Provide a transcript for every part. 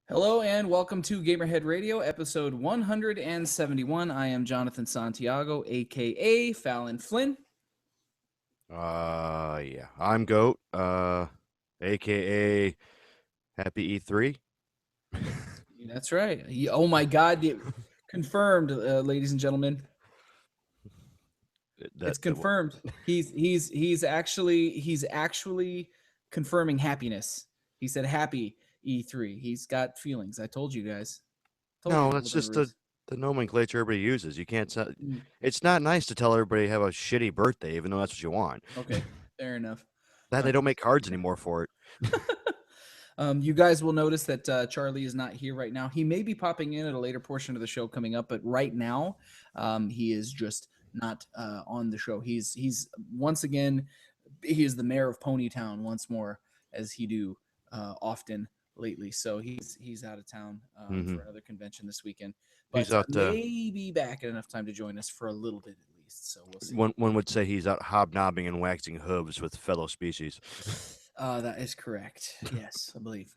Hello and welcome to Gamerhead Radio, episode 171. I am Jonathan Santiago, aka Fallon Flynn. Yeah. I'm Goat, aka Happy E3. That's right. Oh my God, confirmed, ladies and gentlemen. It's What? confirmed. He's actually confirming happiness. He said happy E3. He's got feelings. I told you guys. Told you No, for that's whatever just reason. the nomenclature everybody uses. You can't. Mm, It's not nice to tell everybody have a shitty birthday, even though that's what you want. Okay, fair enough. That they don't make cards anymore for it. You guys will notice that Charlie is not here right now. He may be popping in at a later portion of the show coming up, but right now, he is just not on the show. He's once again, he is the mayor of Ponytown once more, as he do often lately. So he's out of town Hmm for another convention this weekend, He's but out. may be back in enough time to join us for a little bit at least. So we'll see. One would say he's out hobnobbing and waxing hooves with fellow species. That is correct. Yes, I believe.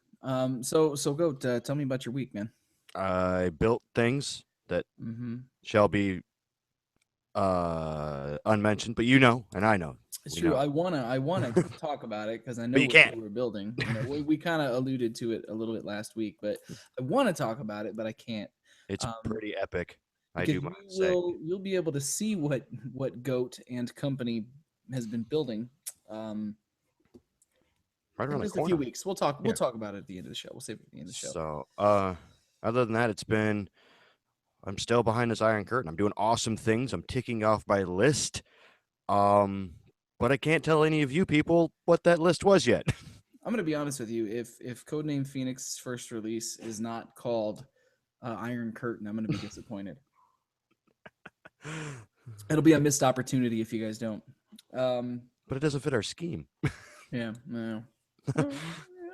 So go tell me about your week, man. I built things that Mm-hmm. shall be unmentioned, but you know, and I know, It's we true. know. I wanna talk about it because I know But you what can't. you were building. We kind of alluded to it a little bit last week, but I want to talk about it, but I can't. It's Um, pretty epic. I because do you mind say. you'll be able to see what Goat and company has been building. Um, Right in around the just a few corner. weeks. We'll Yeah. talk about it at the end of the show. We'll save it at the end of the show. So, other than that, I'm still behind this iron curtain. I'm doing awesome things. I'm ticking off my list. Um, but I can't tell any of you people what that list was yet. I'm gonna be honest with you. If Codename Phoenix's first release is not called Iron Curtain, I'm gonna be disappointed. It'll be a missed opportunity if you guys don't. Um, But it doesn't fit our scheme. yeah, no, yeah,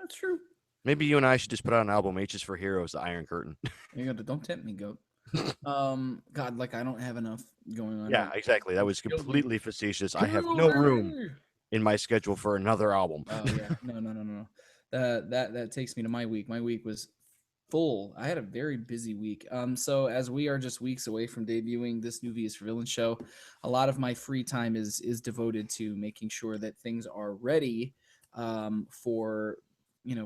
that's true. Maybe you and I should just put out an album, H's for Heroes, the Iron Curtain. You got to don't tempt me, goat. God, like I don't have enough going on Yeah, right now. exactly. That was Kill me, completely facetious. I have kill no room me. in my schedule for another album. Oh yeah, no. That takes me to my week. My week was full. I had a very busy week. So as we are just weeks away from debuting this new V is for Villain show, a lot of my free time is devoted to making sure that things are ready for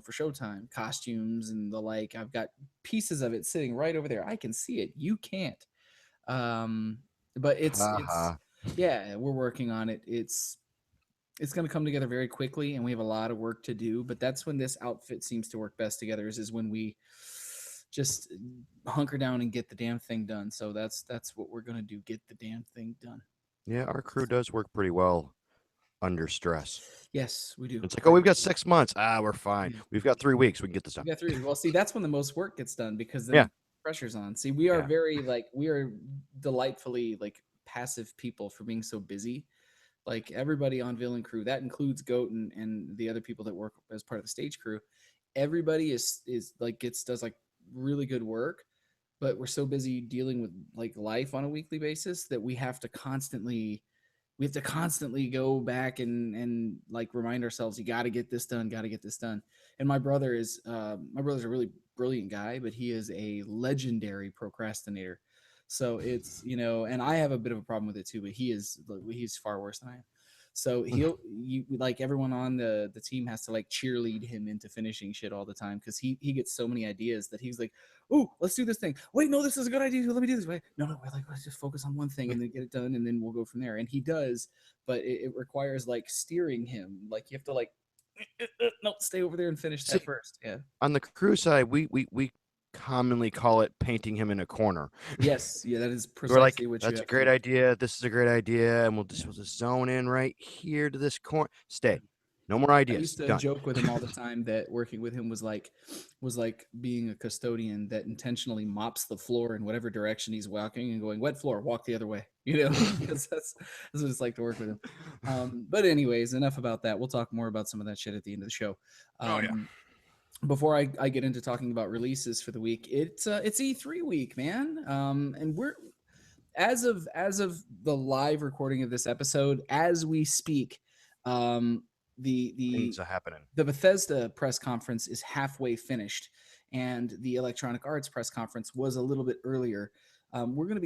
for showtime, costumes and the like. I've got pieces of it sitting right over there. I can see it. You can't. Um, but it's Haha. yeah, we're working on it. It's going to come together very quickly and we have a lot of work to do, but that's when this outfit seems to work best together is when we just hunker down and get the damn thing done. So that's what we're going to do, get the damn thing done. Yeah, our crew does work pretty well under stress. Yes, we do. It's like, oh, we've got 6 months. We're fine. Yeah. We've got 3 weeks. We can get this We done. got 3. Well, see, that's when the most work gets done because Yeah, then pressure's on. See, we are yeah. very like we are delightfully like passive people for being so busy. Like everybody on Villain Crew, that includes Goat and the other people that work as part of the stage crew. Everybody is like does like really good work, but we're so busy dealing with like life on a weekly basis that we have to constantly go back and like remind ourselves you got to get this done, got to get this done. And my brother's a really brilliant guy, but he is a legendary procrastinator. So it's and I have a bit of a problem with it too, but he's far worse than I am. So like everyone on the team has to like cheerlead him into finishing shit all the time because he gets so many ideas that he's like, oh, let's do this thing. Wait, no, this is a good idea. Let me do this. Wait, no, we're like, let's just focus on one thing and then get it done, and then we'll go from there. And he does, but it requires like steering him. Like you have to like, no, stay over there and finish See, that first. Yeah. on the crew side, we commonly call it painting him in a corner. Yes. Yeah. That is We're like, precisely what you that's a have to great do. idea. This is a great idea, and we'll just zone in right here to this corner. Stay. No more I ideas. used to Done. joke with him all the time that working with him was like being a custodian that intentionally mops the floor in whatever direction he's walking and going, wet floor, walk the other way, because that's what it's like to work with him. But anyways, enough about that. We'll talk more about some of that shit at the end of the show. Oh yeah. Before I get into talking about releases for the week, it's E3 week, man. And we're as of the live recording of this episode, as we speak, um, the Things the are happening. the Bethesda press conference is halfway finished, and the Electronic Arts press conference was a little bit earlier. We're not going to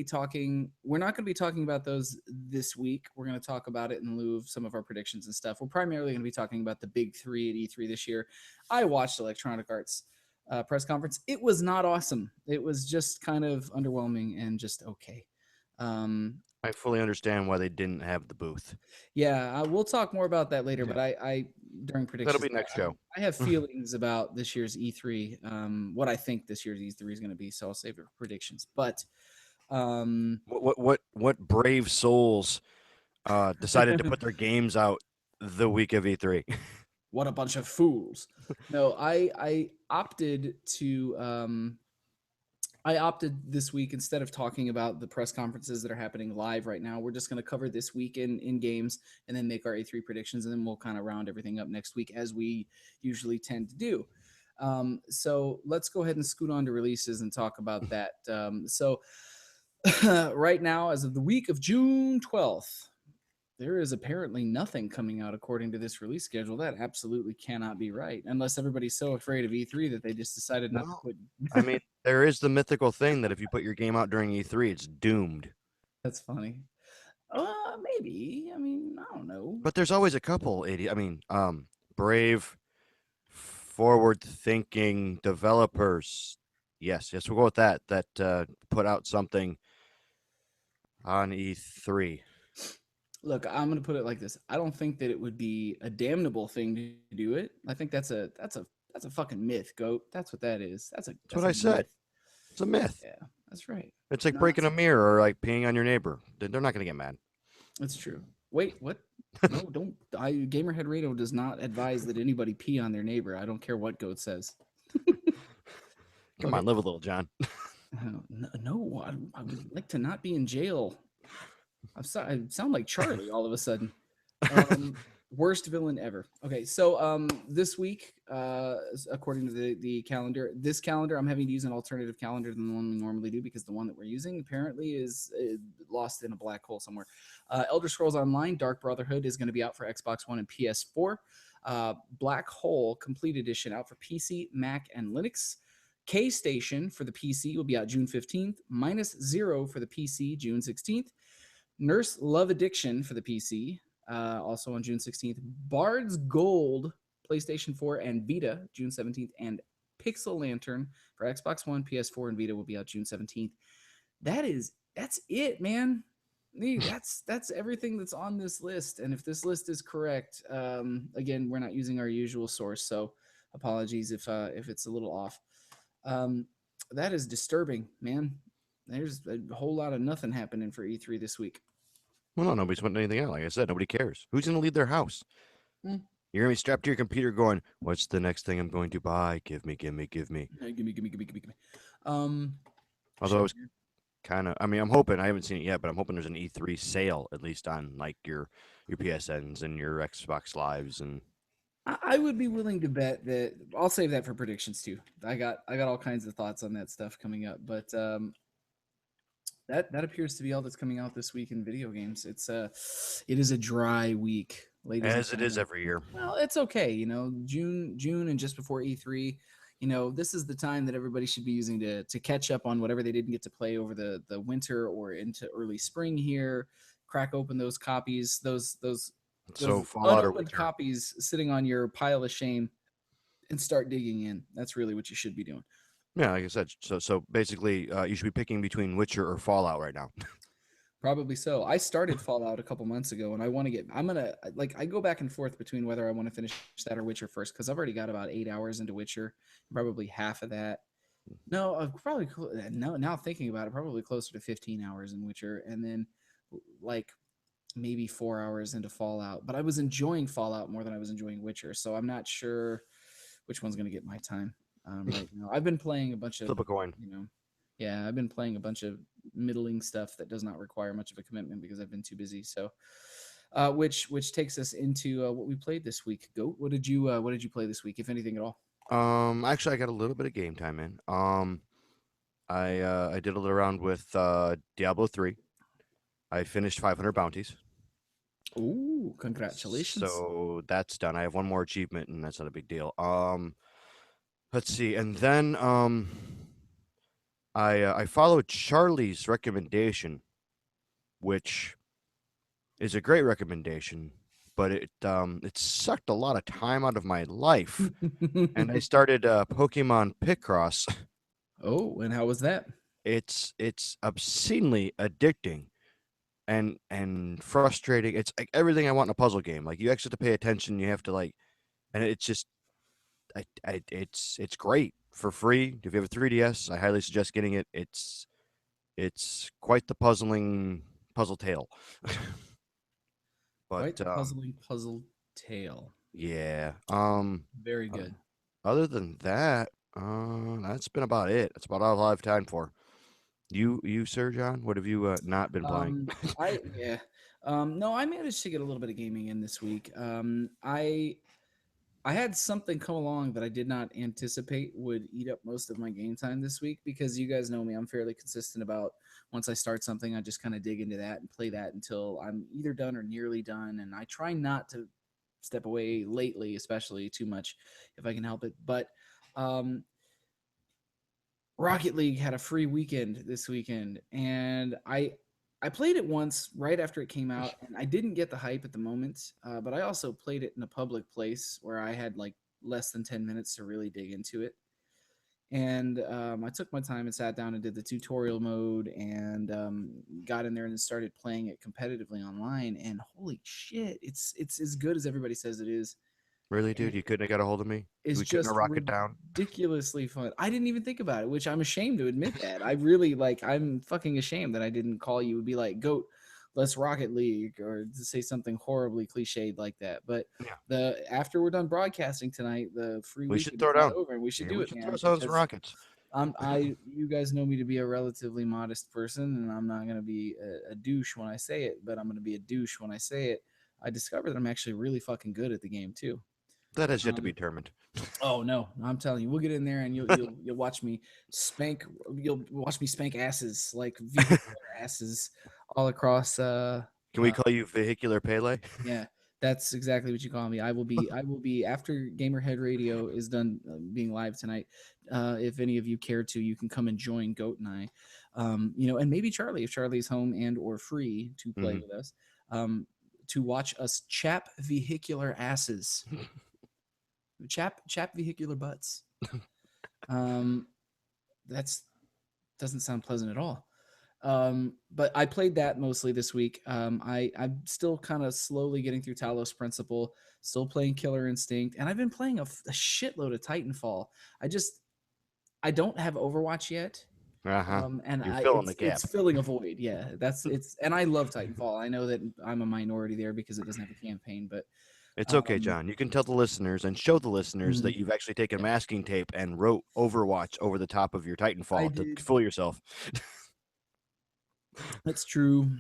be talking about those this week. We're going to talk about it in lieu of some of our predictions and stuff. We're primarily going to be talking about the big three at E3 this year. I watched Electronic Arts press conference. It was not awesome. It was just kind of underwhelming and just okay. I fully understand why they didn't have the booth. Yeah, we'll talk more about that later. Yeah. But I during That'll predictions, be next I, show. I have feelings about this year's E3. What I think this year's E3 is going to be. So I'll save it for predictions. But um, What brave souls decided to put their games out the week of E3? what a bunch of fools! No, I opted to I opted this week, instead of talking about the press conferences that are happening live right now, we're just going to cover this week in games and then make our A3 predictions. And then we'll kind of round everything up next week as we usually tend to do. So let's go ahead and scoot on to releases and talk about that. So right now, as of the week of June 12th, there is apparently nothing coming out according to this release schedule. That absolutely cannot be right, unless everybody's so afraid of E3 that they just decided not to Well, put. I mean, there is the mythical thing that if you put your game out during E3, it's doomed. That's funny. Maybe. I mean, I don't know. But there's always a couple brave, forward-thinking developers. Yes, we'll go with that. That put out something on E3. Look, I'm going to put it like this. I don't think that it would be a damnable thing to do it. I think that's a fucking myth, goat. That's what that is. That's what A I said. myth. It's a myth. Yeah, that's right. It's like Not. breaking a mirror or like peeing on your neighbor. They're not going to get mad. That's true. Wait, what? No, don't. Gamerhead Radio does not advise that anybody pee on their neighbor. I don't care what goat says. Come Okay. on, live a little, John. No, I would like to not be in jail. I sound like Charlie all of a sudden. Worst villain ever. Okay, so this week, according to the calendar, this calendar, I'm having to use an alternative calendar than the one we normally do because the one that we're using apparently is lost in a black hole somewhere. Elder Scrolls Online: Dark Brotherhood is going to be out for Xbox One and PS4. Black Hole Complete Edition out for PC, Mac, and Linux. K Station for the PC will be out June 15th. Minus Zero for the PC, June 16th. Nurse Love Addiction for the PC, also on June 16th. Bard's Gold, PlayStation 4 and Vita, June 17th. And Pixel Lantern for Xbox One, PS4, and Vita will be out June 17th. That's it, man. That's everything that's on this list. And if this list is correct, again, we're not using our usual source, so apologies if it's a little off. That is disturbing, man. There's a whole lot of nothing happening for E3 this week. Well, no, nobody's putting anything out. Like I said, nobody cares. Who's going to leave their house? Mm. You're going to be strapped to your computer going, what's the next thing I'm going to buy? Give me. Give me. Although I was kind of, I mean, I'm hoping, I haven't seen it yet, but I'm hoping there's an E3 sale, at least on like your PSNs and your Xbox Lives. And I would be willing to bet that I'll save that for predictions too. I got all kinds of thoughts on that stuff coming up, but that appears to be all that's coming out this week in video games. It is a dry week, ladies. as it is every year. Well, it's okay. You know, June and just before E3, you know, this is the time that everybody should be using to catch up on whatever they didn't get to play over the winter or into early spring here. Crack open those copies, those So Fallout or unopened Witcher. copies sitting on your pile of shame, and start digging in. That's really what you should be doing. Yeah, like I said, so basically, you should be picking between Witcher or Fallout right now. Probably so. I started Fallout a couple months ago, and I go back and forth between whether I want to finish that or Witcher first, because I've already got about 8 hours into Witcher, probably half of that. No, probably no. Now thinking about it, probably closer to 15 hours in Witcher, and then like maybe 4 hours into Fallout. But I was enjoying Fallout more than I was enjoying Witcher, so I'm not sure which one's going to get my time right now. I've been playing a bunch of, Flip a coin. Yeah, I've been playing a bunch of middling stuff that does not require much of a commitment because I've been too busy. So, which takes us into what we played this week. Goat, what did you play this week, if anything at all? Actually, I got a little bit of game time in. I diddled around with Diablo 3. I finished 500 bounties. Ooh, congratulations! So that's done. I have one more achievement, and that's not a big deal. let's see. And then I followed Charlie's recommendation, which is a great recommendation, but it sucked a lot of time out of my life. And I started Pokemon Picross. Oh, and how was that? It's obscenely addicting and frustrating. It's like everything I want in a puzzle game. Like you actually have to pay attention. You have to like, and it's just it's great for free. If you have a 3DS, I highly suggest getting it. It's quite the puzzle tale. But Quite the puzzling puzzle tale. yeah. Very Uh, good. other than that, that's been about it. That's about all I have time for. You, Sir John, what have you not been playing? Um, I yeah. No, I managed to get a little bit of gaming in this week. I had something come along that I did not anticipate would eat up most of my game time this week because you guys know me. I'm fairly consistent about once I start something, I just kind of dig into that and play that until I'm either done or nearly done. And I try not to step away lately, especially too much if I can help it. But um, Rocket League had a free weekend this weekend, and I played it once right after it came out, and I didn't get the hype at the moment. But I also played it in a public place where I had like less than 10 minutes to really dig into it. And I took my time and sat down and did the tutorial mode and got in there and started playing it competitively online. And holy shit, it's as good as everybody says it is. Really, dude, you couldn't have got a hold of me? Is We couldn't just have rocket down? ridiculously fun. I didn't even think about it, which I'm ashamed to admit that. I really like I'm fucking ashamed that I didn't call you and be like, "Goat, let's Rocket League," or to say something horribly cliched like that. But Yeah. the after we're done broadcasting tonight, the free We should weekend throw is not down. over and we should Yeah, do we it, should throw man, some because rockets. you guys know me to be a relatively modest person and I'm not going to be a douche when I say it, but I'm going to be a douche when I say it. I discovered that I'm actually really fucking good at the game too. That has yet to be Um, determined. Oh no, I'm telling you, we'll get in there and you'll watch me spank asses like vehicular asses all across Can we call you Vehicular Pele? yeah, that's exactly what you call me. I will be after Gamerhead Radio is done being live tonight. If any of you care to, you can come and join Goat and I. And maybe Charlie if Charlie's home and or free to play Hmm. with us. To watch us chap vehicular asses. Chap vehicular butts. Um, that's doesn't sound pleasant at all. But I played that mostly this week. I'm still kind of slowly getting through Talos Principle, still playing Killer Instinct, and I've been playing a shitload of Titanfall. I just I don't have Overwatch yet. Uh-huh. And You're I filling the it's gap. filling a void. Yeah, that's it's and I love Titanfall. I know that I'm a minority there because it doesn't have a campaign, but It's okay, um, John. You can tell the listeners and show the listeners mhm, that you've actually taken masking tape and wrote Overwatch over the top of your I Titanfall to did. fool yourself. That's true.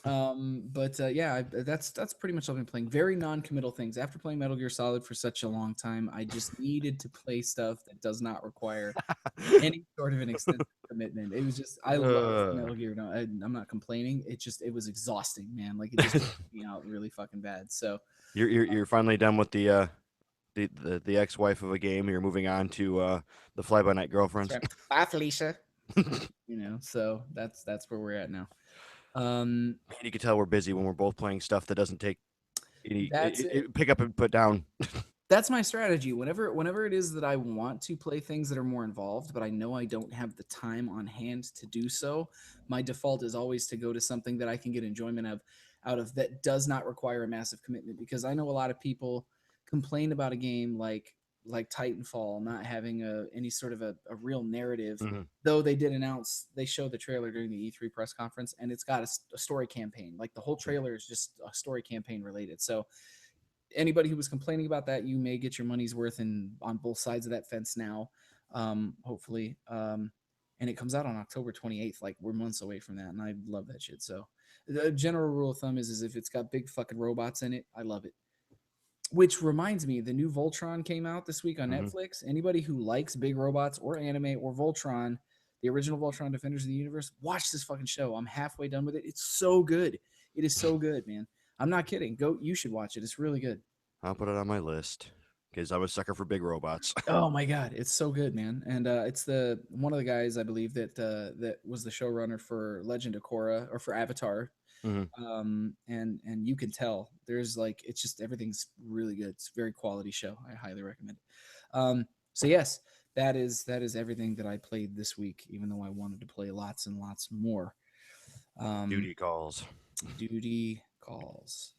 But yeah, that's pretty much what I've been playing. Very non-committal things. After playing Metal Gear Solid for such a long time, I just needed to play stuff that does not require any sort of an extensive commitment. It was just I love uh, Metal Gear. No, I'm not complaining. It was exhausting, man. Like it just took me out really fucking bad. So you're finally done with the ex-wife of a game. You're moving on to the fly-by-night that's girlfriends. right. Bye, Felicia. So that's where we're at now. Um, Man, you can tell we're busy when we're both playing stuff that doesn't take any that's it. pick up and put down. That's my strategy. Whenever it is that I want to play things that are more involved, but I know I don't have the time on hand to do so, my default is always to go to something that I can get enjoyment of out of that does not require a massive commitment because I know a lot of people complain about a game like Titanfall not having any sort of a real narrative. Mhm. Though they showed the trailer during the E3 press conference, and it's got a story campaign. Like the whole trailer is just a story campaign related. So anybody who was complaining about that, you may get your money's worth in on both sides of that fence now. Hopefully. And it comes out on October 28th. Like we're months away from that, and I love that shit. So the general rule of thumb is if it's got big fucking robots in it, I love it. Which reminds me, the new Voltron came out this week on Mhm. Netflix. Anybody who likes big robots or anime or Voltron, the original Voltron Defenders of the Universe, watch this fucking show. I'm halfway done with it. It's so good. It is so good, man. I'm not kidding. Go, you should watch it. It's really good. I'll put it on my list. because I'm a sucker for big robots. Oh my god, it's so good, man! And it's the one of the guys I believe that was the showrunner for Legend of Korra or for Avatar. Mhm. And you can tell there's like it's just everything's really good. It's a very quality show. I highly recommend it. So yes, that is everything that I played this week, even though I wanted to play lots and lots more. Um, Duty calls. duty calls.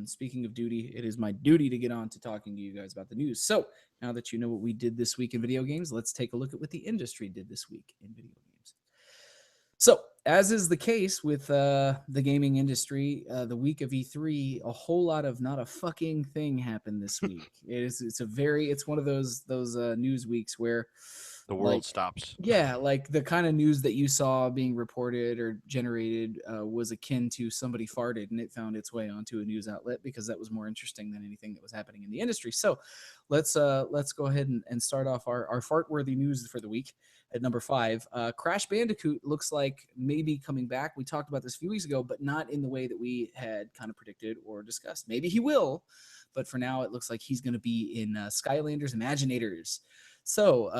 Speaking of duty, it is my duty to get on to talking to you guys about the news. So now that you know what we did this week in video games, let's take a look at what the industry did this week in video games. So, as is the case with the gaming industry, the week of E3, a whole lot of not a fucking thing happened this week. It's one of those news weeks where, The world like, stops. yeah, like the kind of news that you saw being reported or generated was akin to somebody farted and it found its way onto a news outlet because that was more interesting than anything that was happening in the industry. So, let's go ahead and start off our fart worthy news for the week. At number 5, Crash Bandicoot looks like maybe coming back. We talked about this a few weeks ago, but not in the way that we had kind of predicted or discussed. Maybe he will, but for now, it looks like he's going to be in Skylanders Imaginators. So,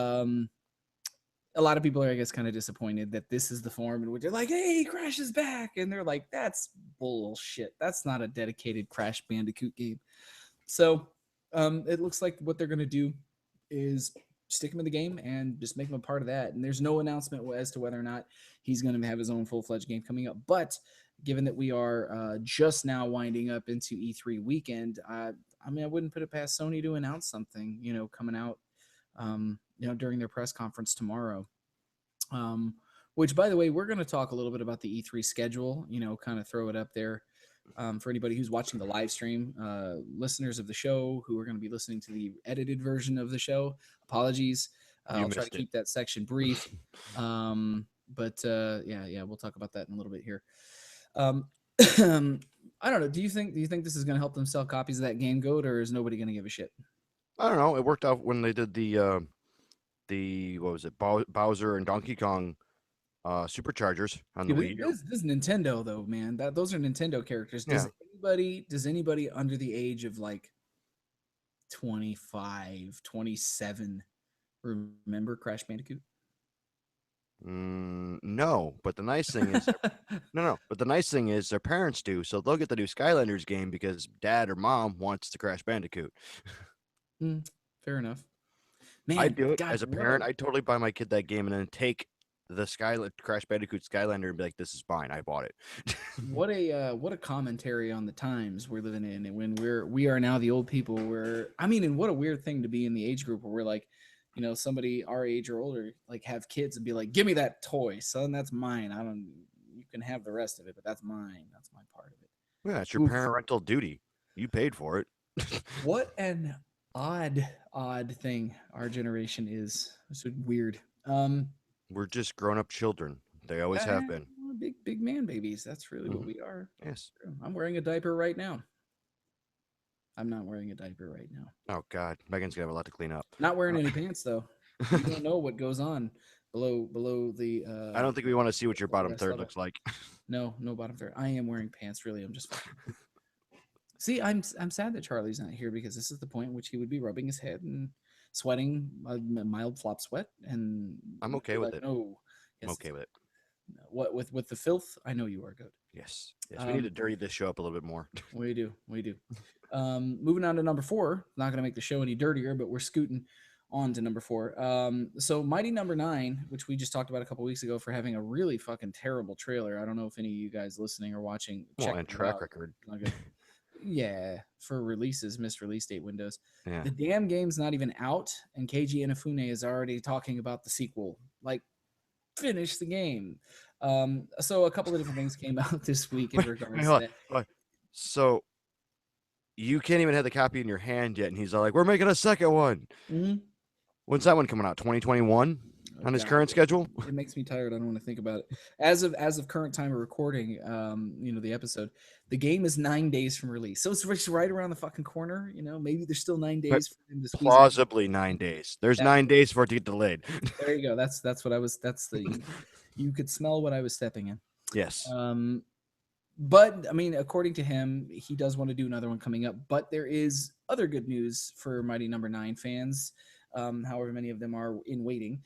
a lot of people are, I guess, kind of disappointed that this is the form in which they're like, hey, Crash is back. And they're like, that's bullshit. That's not a dedicated Crash Bandicoot game. So, it looks like what they're going to do is stick him in the game and just make him a part of that. And there's no announcement as to whether or not he's going to have his own full-fledged game coming up. But given that we are just now winding up into E3 weekend, I mean, I wouldn't put it past Sony to announce something, coming out, during their press conference tomorrow. Which, by the way, we're going to talk a little bit about the E3 schedule, kind of throw it up there. For anybody who's watching the live stream, listeners of the show who are going to be listening to the edited version of the show, apologies. You I'll try to missed it. keep that section brief. But yeah, we'll talk about that in a little bit here. I don't know. Do you think this is going to help them sell copies of that game, Goat, or is nobody going to give a shit? I don't know. It worked out when they did the what was it, Bowser and Donkey Kong superchargers on the Wii U. This is Nintendo, though, man. Those are Nintendo characters. Yeah. Does anybody under the age of like 25, 27 remember Crash Bandicoot? No, but the nice thing is no. But the nice thing is their parents do, so they'll get the new Skylanders game because dad or mom wants the Crash Bandicoot. Fair enough. Man, I'd do it God, as a parent. I'd totally buy my kid that game and then take the Crash Bandicoot Skylander and be like, "This is mine. I bought it." what a commentary on the times we're living in, and when we are now the old people. And what a weird thing to be in the age group where we're like, somebody our age or older like have kids and be like, "Give me that toy, son. That's mine. You can have the rest of it, but that's mine. That's my part of it." Yeah, it's your parental duty. You paid for it. What an odd thing our generation is. It's weird. We're just grown-up children. They always have been. Big man babies. That's really what we are. Yes. I'm wearing a diaper right now. I'm not wearing a diaper right now. Oh God, Megan's gonna have a lot to clean up. Not wearing any pants though. You don't know what goes on below the. I don't think we want to see what your bottom third looks like. No bottom third. I am wearing pants. Really, I'm just fucking. See, I'm sad that Charlie's not here because this is the point in which he would be rubbing his head and sweating a mild flop sweat, and I'm okay with it. No, I'm okay with it. What with the filth? I know you are good. Yes. We need to dirty this show up a little bit more. We do. Moving on to number 4. Not going to make the show any dirtier, but we're scooting on to number 4. So Mighty Number 9, which we just talked about a couple weeks ago for having a really fucking terrible trailer. I don't know if any of you guys listening or watching. And track record. Yeah, for releases, missed release date windows. Yeah. The damn game's not even out, and Keiji Inafune is already talking about the sequel. Like, finish the game. So a couple of different things came out this week in regards to that. So you can't even have the copy in your hand yet, and he's all like, "We're making a second one." Mm-hmm. When's that one coming out? 2021 on his current schedule. It makes me tired. I don't want to think about it. As of current time of recording, the episode, the game is 9 days from release, so it's right around the fucking corner. Maybe there's still 9 days for him to squeeze. Plausibly 9 days. There's 9 days for it to get delayed. There you go. That's what I was. That's the. You could smell what I was stepping in. Yes. But I mean, according to him, he does want to do another one coming up. But there is other good news for Mighty Number Nine fans, however many of them are in waiting.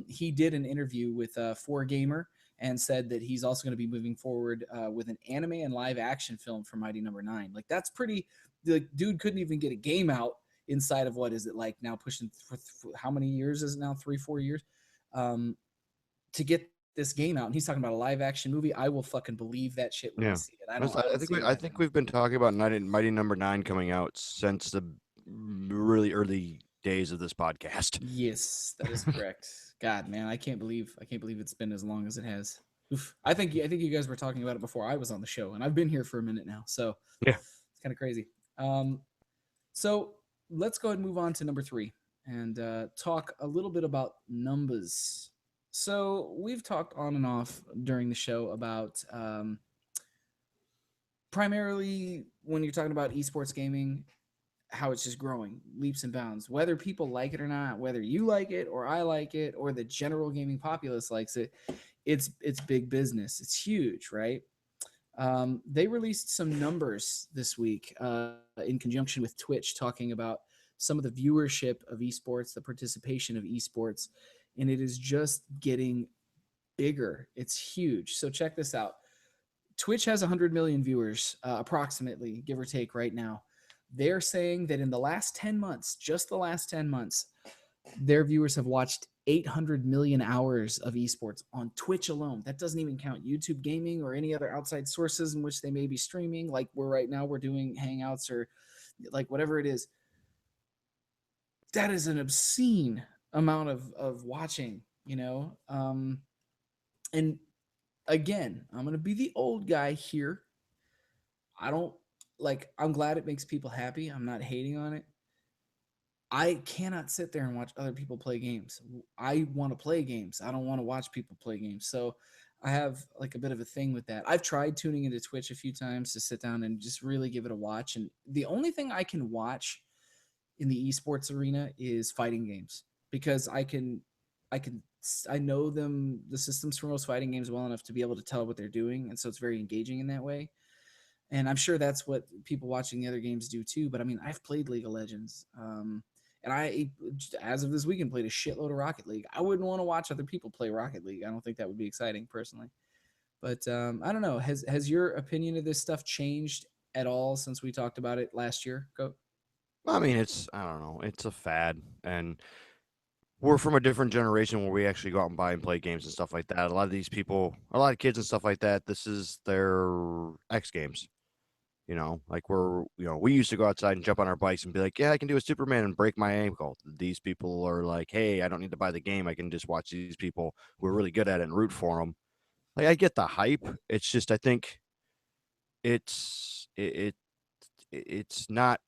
He did an interview with 4Gamer and said that he's also going to be moving forward with an anime and live action film for Mighty Number Nine. Like that's pretty. The dude couldn't even get a game out inside of what is it like now pushing for how many years is it now 3-4 years um, to get this game out, and he's talking about a live action movie. I will fucking believe that shit when I Yeah. see it. I I don't think see it I happening. think we've been talking about Mighty Number Nine coming out since the really early days of this podcast. Yes, that is correct. God, man, I can't believe it's been as long as it has. Oof. I think you guys were talking about it before I was on the show, and I've been here for a minute now, so Yeah. it's kind of crazy. Um, so let's go ahead and move on to number three and talk a little bit about numbers. So we've talked on and off during the show about primarily when you're talking about esports gaming, how it's just growing leaps and bounds. Whether people like it or not, whether you like it or I like it or the general gaming populace likes it, it's big business. It's huge, right? They released some numbers this week in conjunction with Twitch, talking about some of the viewership of esports, the participation of esports, and it is just getting bigger. It's huge. So check this out. Twitch has 100 million viewers, approximately, give or take, right now. They're saying that in the last 10 months, just the last 10 months, their viewers have watched 800 million hours of esports on Twitch alone. That doesn't even count YouTube gaming or any other outside sources in which they may be streaming, like we're right now, we're doing Hangouts or like whatever it is. That is an obscene amount of watching, you know? And again, I'm going to be the old guy here. I don't like, I'm glad it makes people happy. I'm not hating on it. I cannot sit there and watch other people play games. I want to play games. I don't want to watch people play games. So I have like a bit of a thing with that. I've tried tuning into Twitch a few times to sit down and just really give it a watch. And the only thing I can watch in the esports arena is fighting games because I can, I know them, the systems for most fighting games well enough to be able to tell what they're doing. And so it's very engaging in that way. And I'm sure that's what people watching the other games do too. But I mean, I've played League of Legends, and I, as of this weekend, played a shitload of Rocket League. I wouldn't want to watch other people play Rocket League. I don't think that would be exciting personally. But I don't know. Has your opinion of this stuff changed at all since we talked about it last year? Go. I mean, I don't know, it's a fad, and we're from a different generation where we actually go out and buy and play games and stuff like that. A lot of these people, a lot of kids and stuff like that, this is their X Games. Like we used to go outside and jump on our bikes and be like, yeah, I can do a Superman and break my ankle. These people are like, hey, I don't need to buy the game. I can just watch these people who are really good at it and root for them. Like, I get the hype. It's just, I think it's, it's not,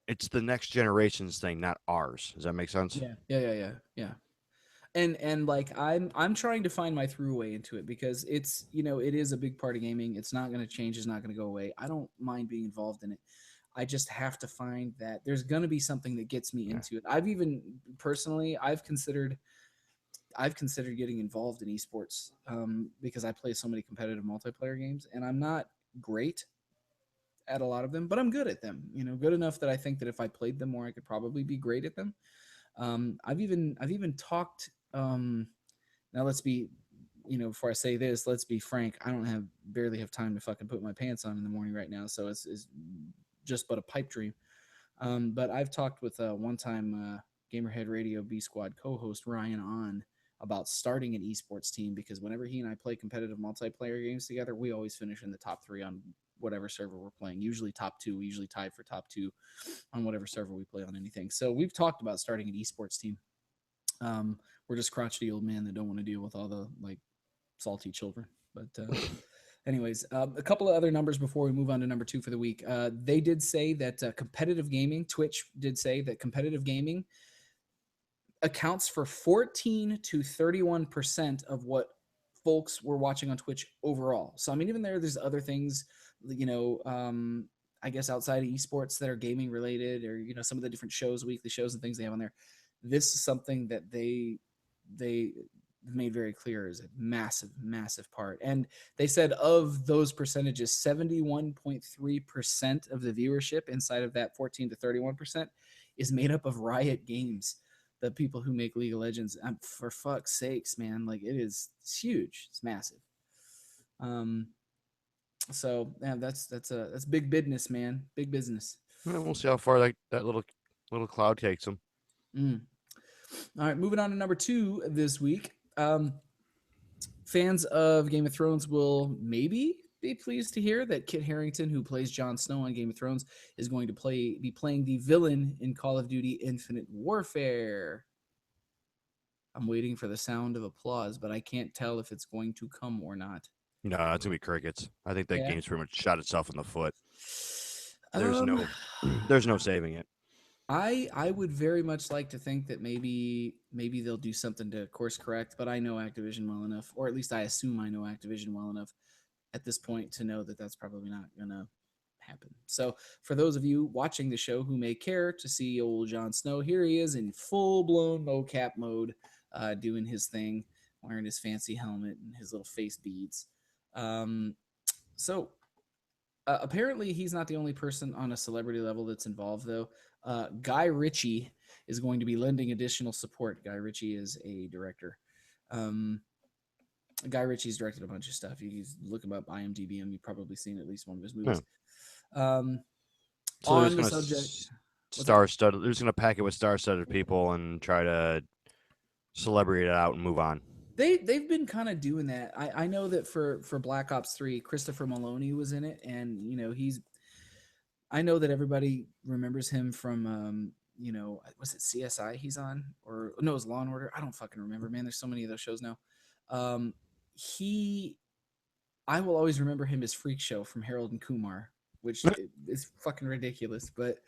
it's the next generation's thing, not ours. Does that make sense? Yeah. And like I'm trying to find my throughway into it because it's, you know, it is a big part of gaming. It's not going to change. It's not going to go away. I don't mind being involved in it. I just have to find that there's going to be something that gets me Yeah. into it. I've even personally, I've considered getting involved in esports because I play so many competitive multiplayer games, and I'm not great at a lot of them, but I'm good at them. You know, good enough that I think that if I played them more, I could probably be great at them. I've even talked. Now let's be, you know, before I say this, let's be frank. I don't have barely have time to fucking put my pants on in the morning right now, so it's just but a pipe dream. But I've talked with one time Gamerhead Radio B Squad co-host Ryan on about starting an esports team because whenever he and I play competitive multiplayer games together, we always finish in the top three on whatever server we're playing. Usually top two. We usually tied for top two on whatever server we play on anything. So we've talked about starting an esports team. We're just crotchety old men that don't want to deal with all the like salty children. But anyways, a couple of other numbers before we move on to number two for the week. They did say that competitive gaming, Twitch did say that competitive gaming accounts for 14 to 31% of what folks were watching on Twitch overall. So I mean, even there's other things, you know, I guess outside of esports that are gaming related, or you know, some of the different shows, weekly shows, and things they have on there. This is something that they made very clear is a massive, massive part. And they said of those percentages, 71.3% of the viewership inside of that 14 to 31% is made up of Riot Games, the people who make League of Legends. For fuck's sakes, man, like it's huge, it's massive. Um, so yeah, that's big business, man, big business. Well, we'll see how far that little cloud takes them. Mm. All right, moving on to number 2 this week. Fans of Game of Thrones will maybe be pleased to hear that Kit Harington, who plays Jon Snow on Game of Thrones, is going to be playing the villain in Call of Duty Infinite Warfare. I'm waiting for the sound of applause, but I can't tell if it's going to come or not. No, it's gonna be crickets. I think that Yeah. game's pretty much shot itself in the foot. There's Um, no there's no saving it. I would very much like to think that maybe they'll do something to course correct, but I know Activision well enough, or at least I assume I know Activision well enough at this point to know that that's probably not gonna happen. So for those of you watching the show who may care to see old Jon Snow, here he is in full blown mocap mode, doing his thing, wearing his fancy helmet and his little face beads. Um, so apparently he's not the only person on a celebrity level that's involved, though. Guy Ritchie is going to be lending additional support. Guy Ritchie is a director. Um, Guy Ritchie's directed a bunch of stuff. You look him up, IMDb him. You've probably seen at least one of his movies. Um, So they're on just the gonna subject, star-studded. They're just gonna pack it with star-studded people and try to celebrate it out and move on. they've been kind of doing that. I know that for Black Ops 3, Christopher Maloney was in it, and I know that everybody remembers him from was it CSI he's on, or no, it was Law and Order. I don't fucking remember, man. There's so many of those shows now. Um, he I will always remember him as Freak Show from Harold and Kumar, which is fucking ridiculous. But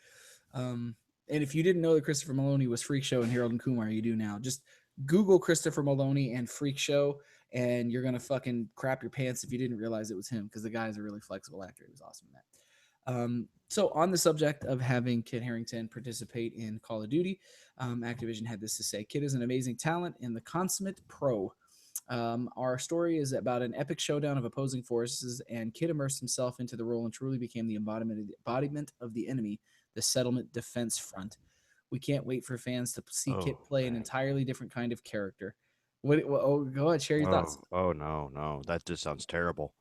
and if you didn't know that Christopher Maloney was Freak Show and Harold and Kumar, you do now. Just Google Christopher Maloney and Freak Show, and you're gonna fucking crap your pants if you didn't realize it was him, because the guy is a really flexible actor. He was awesome in that. So on the subject of having Kit Harington participate in Call of Duty, Activision had this to say: Kit is an amazing talent and the consummate pro. Our story is about an epic showdown of opposing forces, and Kit immersed himself into the role and truly became the embodiment of the enemy, the settlement defense front. We can't wait for fans to see Kit play an entirely different kind of character. Go ahead, share your thoughts. Oh no, that just sounds terrible.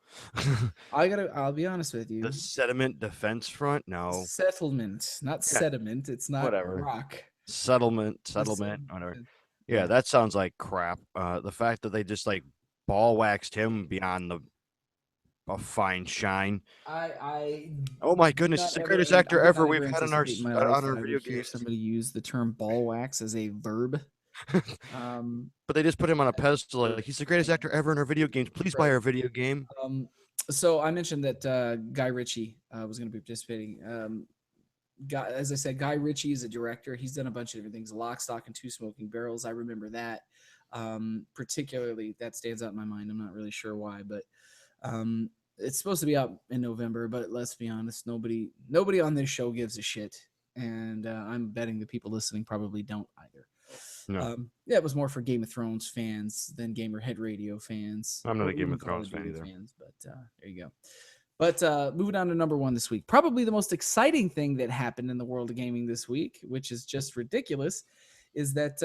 I'll be honest with The you. sediment defense front? No. Settlement, not Yeah, sediment. It's not whatever. rock. Settlement, It's, whatever. Yeah, yeah. that sounds like crap. The fact that they just like ball waxed him beyond a fine shine. I Oh my do goodness, he's not the ever greatest actor I did ever not we've ever had anticipate in my on life our that I would video hear games. somebody use the term ball wax as a verb. Um, But they just put him on a pedestal. Like, he's the greatest actor ever in our video games. Please buy right. our video game. Um, so I mentioned that Guy Ritchie was going to be participating. As I said, Guy Ritchie is a director. He's done a bunch of different things: Lock, Stock, and Two Smoking Barrels. I remember that. Particularly, that stands out in my mind. I'm not really sure why, but it's supposed to be out in November. But let's be honest, nobody on this show gives a shit, and I'm betting the people listening probably don't either. No, Yeah, it was more for Game of Thrones fans than Gamerhead Radio fans, I'm not or a Game even of Call Thrones of fan Duty either. fans. But there you go. But moving on to number 1 this week, probably the most exciting thing that happened in the world of gaming this week, which is just ridiculous, is that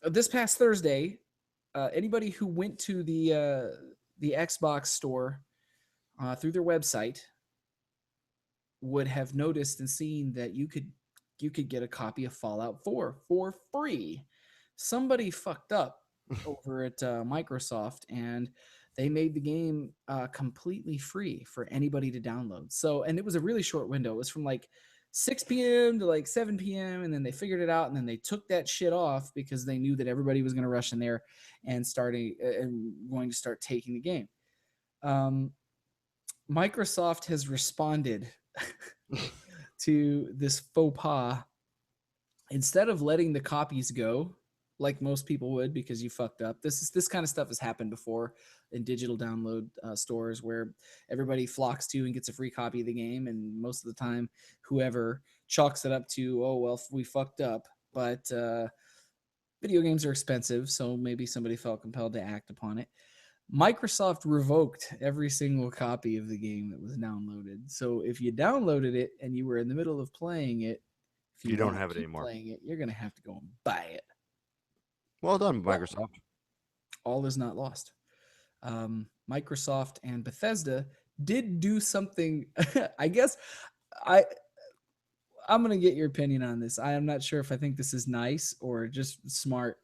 this past Thursday, anybody who went to the Xbox store through their website would have noticed and seen that you could get a copy of Fallout 4 for free. Somebody fucked up over at Microsoft, and they made the game completely free for anybody to download. So, and it was a really short window. It was from like 6 p.m. to like 7 p.m. And then they figured it out, and then they took that shit off because they knew that everybody was going to rush in there and going to start taking the game. Microsoft has responded to this faux pas. Instead of letting the copies go like most people would because you fucked up, this kind of stuff has happened before in digital download stores where everybody flocks to and gets a free copy of the game, and most of the time whoever chalks it up to, oh well, we fucked up. But Video games are expensive, so maybe somebody felt compelled to act upon it. Microsoft revoked every single copy of the game that was downloaded. So if you downloaded it and you were in the middle of playing it, if you You don't want to have it keep anymore. playing it, you're going to have to go and buy it. Well done, But Microsoft. all is not lost. Microsoft and Bethesda did do something. I guess I I'm gonna get your opinion on this. I am not sure if I think this is nice or just smart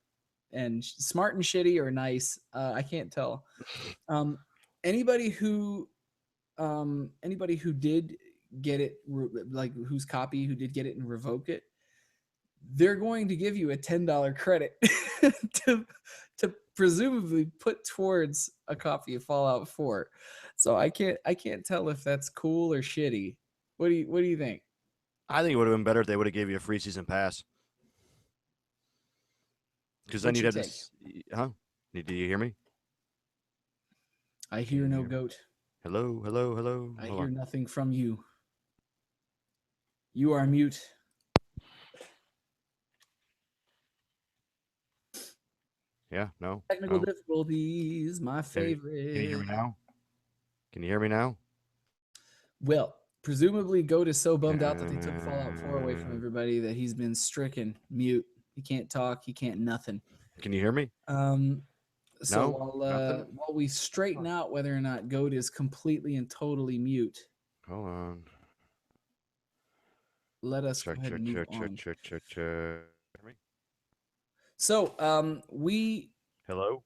and shitty or nice. I can't tell. Um, anybody who anybody who did get it like whose copy who did get it and revoke it, they're going to give you a $10 credit to to presumably put towards a copy of Fallout 4. So I can't tell if that's cool or shitty. What do you think? I think it would have been better if they would have gave you a free season pass. Because then What's you'd your have take? this. Huh? Do you hear me? I Can hear you no hear me? goat. Hello, hello, hello. I Hold hear on. nothing from you. You are mute. Yeah, no, Technical no. difficulties, my Can you hear favorite. me now? Can you hear me now? Well, presumably Goat is so bummed out that they took Fallout 4 away from Uh, everybody that he's been stricken, mute. He can't talk, he can't nothing. can you hear me? Um, so No, while nothing. while we straighten out whether or not Goat is completely and totally mute, Hold on. let us go Check, ahead check, and move check, check, on. check, check, check. Hear me? So we Hello,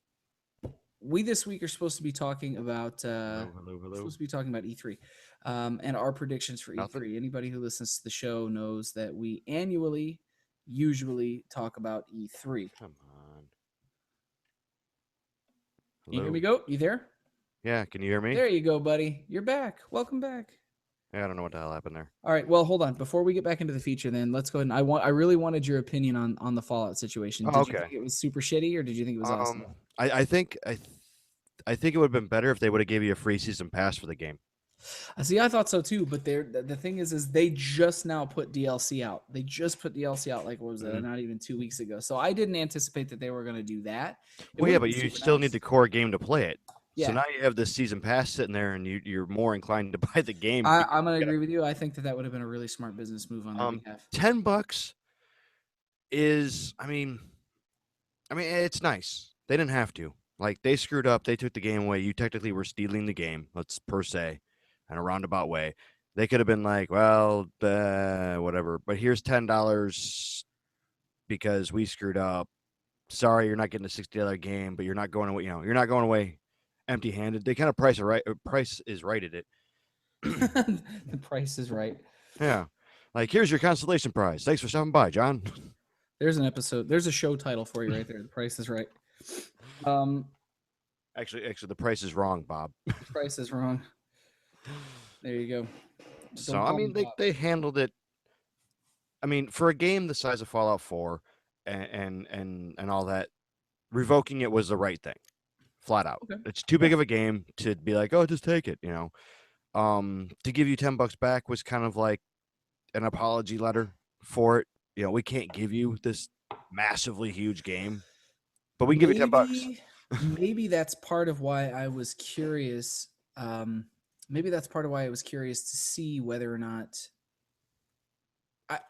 this week are supposed to be talking about hello, hello, we're hello. supposed to be talking about E3 and our predictions for Nothing. E3. Anybody who listens to the show knows that we annually usually talk about E3. Come on. Can you hear me, Hello. Goat? You there? Yeah, can you hear me? There you go, buddy. You're back. Welcome back. Yeah, I don't know what the hell happened there. All right. Well, hold on. Before we get back into the feature, then let's go ahead and I really wanted your opinion on the Fallout situation. Oh, Did you okay. think it was super shitty or did you think it was awesome? I think it would have been better if they would have gave you a free season pass for the game. See, I thought so too, but the thing is they just now put DLC out. They just put DLC out like what was it? Mhm. Not even 2 weeks ago. So I didn't anticipate that they were going to do that. It Well, would yeah, have but been you super still need nice. the core game to play it. So Yeah, now you have this season pass sitting there, and you're more inclined to buy the game because I'm going to you got agree with you. I think that would have been a really smart business move on their behalf. $10 is. I mean, it's nice. They didn't have to. Like they screwed up. They took the game away. You technically were stealing the game. Let's per se, in a roundabout way. They could have been like, well, whatever. But here's $10 because we screwed up. Sorry, you're not getting a $60 game, but you're not going away. You're not going away empty-handed. They kind of price is righted it. The price is right. Yeah, like here's your consolation prize. Thanks for stopping by, John. There's an episode. There's a show title for you right there. The price is right. Um, Actually, the price is wrong, Bob. price is wrong. There you go. So Don't I call me mean, they Bob. they handled it. I mean, for a game the size of Fallout 4 and all that, revoking it was the right thing, flat out. Okay. It's too Yeah. big of a game to be like, oh, just take it. To give you $10 back was kind of like an apology letter for it. We can't give you this massively huge game, but we can give you $10. Maybe that's part of why I was curious. Maybe that's part of why I was curious to see whether or not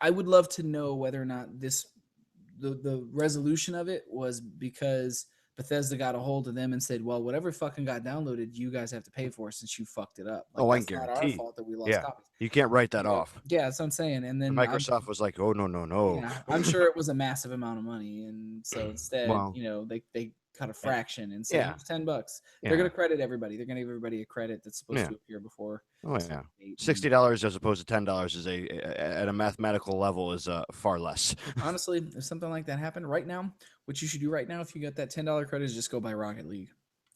I would love to know whether or not the resolution of it was because Bethesda got a hold of them and said, "Well, whatever fucking got downloaded, you guys have to pay for since you fucked it up. Like Oh, I can that's not our guarantee. fault that we lost Yeah, copies." you can't write that off. Yeah, that's what I'm saying. And And then Microsoft was like, oh, no, no, no. yeah, I'm sure it was a massive amount of money, and so instead, Well, they cut a eh, fraction and said, yeah, "Here's $10." They're yeah, gonna credit everybody. They're gonna give everybody a credit that's supposed yeah. to appear before Oh, a yeah. certain date. And $60 as opposed to $10 is at a mathematical level is far less. honestly, if something like that happened right now, what you should do right now, if you got that $10 credit, is just go buy Rocket League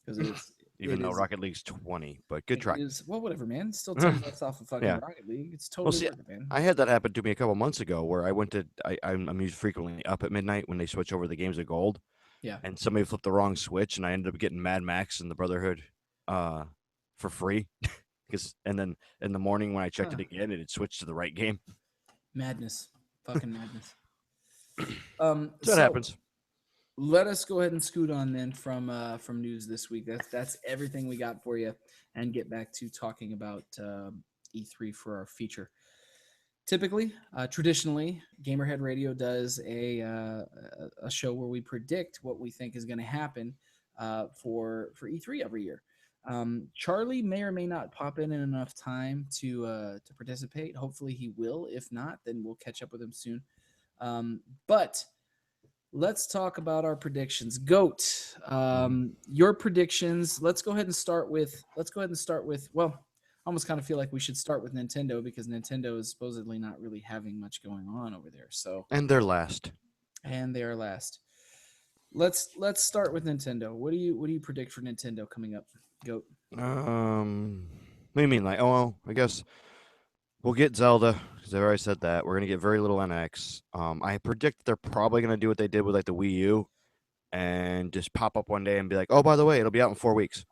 because Even though Rocket League's 20, but good it try. is well, whatever, man. It's still $10 off of fucking Yeah. Rocket League. It's Well, totally see, worth it, man. I had that happen to me a couple months ago where I went to I'm usually frequently up at midnight when they switch over the games of gold, Yeah. and somebody flipped the wrong switch, and I ended up getting Mad Max and the Brotherhood, for free. And then in the morning when I checked Huh. it again, it had switched to the right game. Madness. Fucking madness. So it So happens. let us go ahead and scoot on then from news this week. That's everything we got for you, and get back to talking about E3 for our feature. Typically, traditionally, Gamerhead Radio does a show where we predict what we think is going to happen for E3 every year. Charlie may or may not pop in enough time to participate. Hopefully, he will. If not, then we'll catch up with him soon. But let's talk about our predictions. Goat, your predictions. Let's go ahead and start with. Well, I almost kind of feel like we should start with Nintendo because Nintendo is supposedly not really having much going on over there. So, And they're last. and they are last. Let's start with Nintendo. What do you predict for Nintendo coming up? Goat. What do you mean? Like, oh, well, I guess we'll get Zelda because I already said that. We're gonna get very little NX. I predict they're probably gonna do what they did with like the Wii U and just pop up one day and be like, oh, by the way, it'll be out in 4 weeks.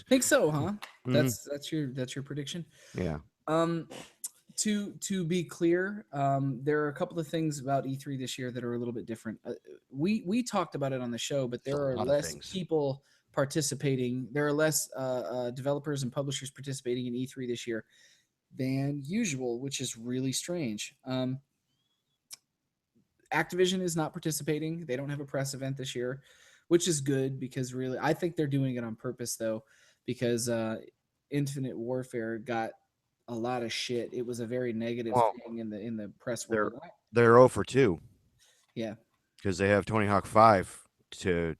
Think so, huh? Mm-hmm. That's your prediction. Yeah. Um, to be clear, there are a couple of things about E3 this year that are a little bit different. We talked about it on the show, but There's there a are lot of less things. people participating. There are less developers and publishers participating in E3 this year than usual, which is really strange. Activision is not participating. They don't have a press event this year, which is good because really, I think they're doing it on purpose though, because Infinite Warfare got a lot of shit. It was a very negative Well, thing in the press they're world. they're 0 for 2 Yeah, because they have Tony Hawk 5 to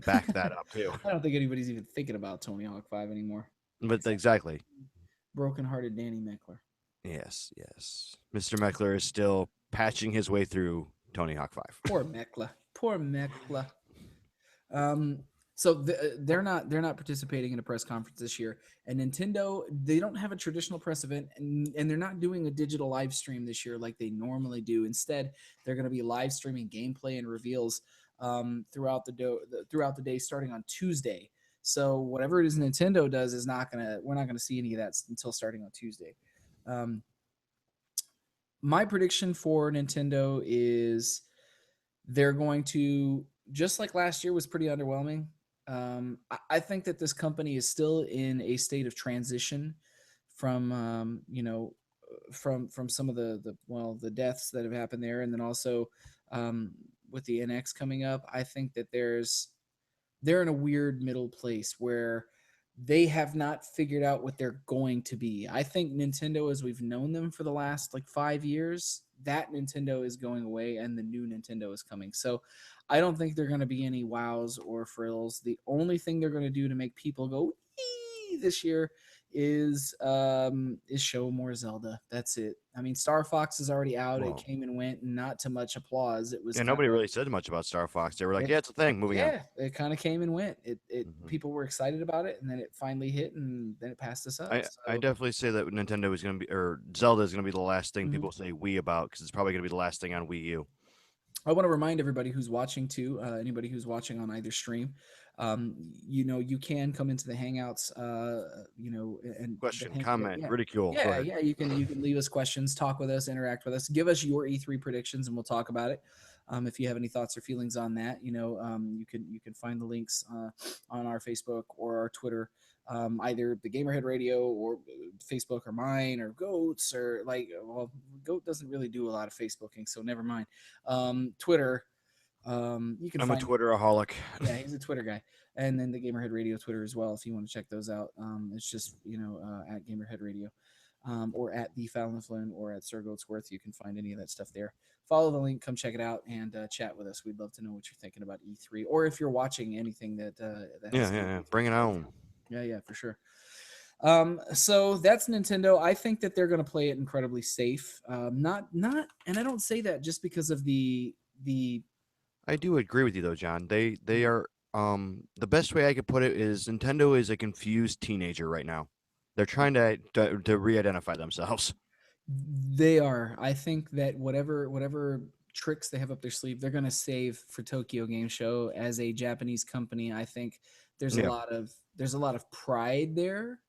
back that up too. I don't think anybody's even thinking about Tony Hawk 5 anymore. But exactly. Broken-hearted Danny Meckler. Yes, yes. Mr. Meckler is still patching his way through Tony Hawk 5. Poor Meckler. Poor Meckler. Um, so they're not participating in a press conference this year, and Nintendo, they don't have a traditional press event, and they're not doing a digital live stream this year like they normally do. Instead, they're going to be live streaming gameplay and reveals throughout the day, starting on Tuesday. So whatever it is Nintendo does is not gonna we're not gonna see any of that until starting on Tuesday. Um, my prediction for Nintendo is they're going to, just like last year was pretty underwhelming. I think that this company is still in a state of transition from from some of the deaths that have happened there, and then also um, with the NX coming up. I think that they're in a weird middle place where they have not figured out what they're going to be. I think Nintendo, as we've known them for the last like 5 years, that Nintendo is going away and the new Nintendo is coming. So I don't think they're going to be any wows or frills. The only thing they're going to do to make people go "Ee!" this year is show more Zelda. That's it. I mean, Star Fox is already out. It Well, came and went, and not to much applause. It was yeah, kind nobody of really said much about Star Fox. They were like, yeah, yeah, it's a thing. Moving on. yeah, it kind of came and went. It Mhm. people were excited about it, and then it finally hit, and then it passed us up. I So definitely say that Nintendo is going to be, or Zelda is going to be the last thing mhm. people say Wii about because it's probably going to be the last thing on Wii U. I want to remind everybody who's watching too, anybody who's watching on either stream, you can come into the Hangouts, and the Question, hang, comment, yeah, ridicule. Go yeah, ahead. yeah. You can leave us questions, talk with us, interact with us, give us your E3 predictions, and we'll talk about it. If you have any thoughts or feelings on that, you can find the links on our Facebook or our Twitter, either the Gamerhead Radio or Facebook or mine or Goats or well, Goat doesn't really do a lot of Facebooking, so never mind. Twitter. You can I'm a find Twitteraholic. yeah, he's a Twitter guy, and then the Gamerhead Radio Twitter as well. If you want to check those out, it's just at Gamerhead Radio, or at the Fallon Flynn or at Sir Goatsworth. You can find any of that stuff there. Follow the link, come check it out, and chat with us. We'd love to know what you're thinking about E3, or if you're watching anything that has Yeah, to do yeah, with yeah. E3. Bring it on. Yeah, for sure. So that's Nintendo. I think that they're going to play it incredibly safe. And I don't say that just because of the I do agree with you though, John. They are the best way I could put it is Nintendo is a confused teenager right now. They're trying to re-identify themselves. They are. I think that whatever tricks they have up their sleeve, they're going to save for Tokyo Game Show. As a Japanese company, I think there's a Yeah. lot of there's a lot of pride there,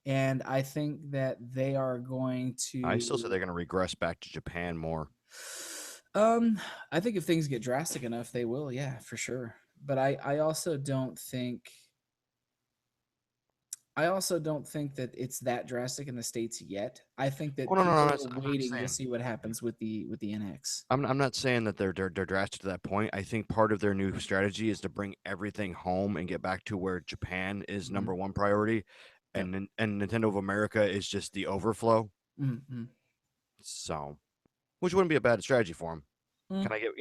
and I think that they are going I still say to. they're going to regress back to Japan more. Um, I think if things get drastic enough, they will. Yeah, for sure. But I also don't think that it's that drastic in the states yet. I think Oh that no, no, no, people are I'm not waiting to saying. see what happens with the NX. I'm not saying that they're drastic to that point. I think part of their new strategy is to bring everything home and get back to where Japan is Mm-hmm. number one priority, Yep. and Nintendo of America is just the overflow. Mm-hmm. So, which wouldn't be a bad strategy for them. Mm. Can I get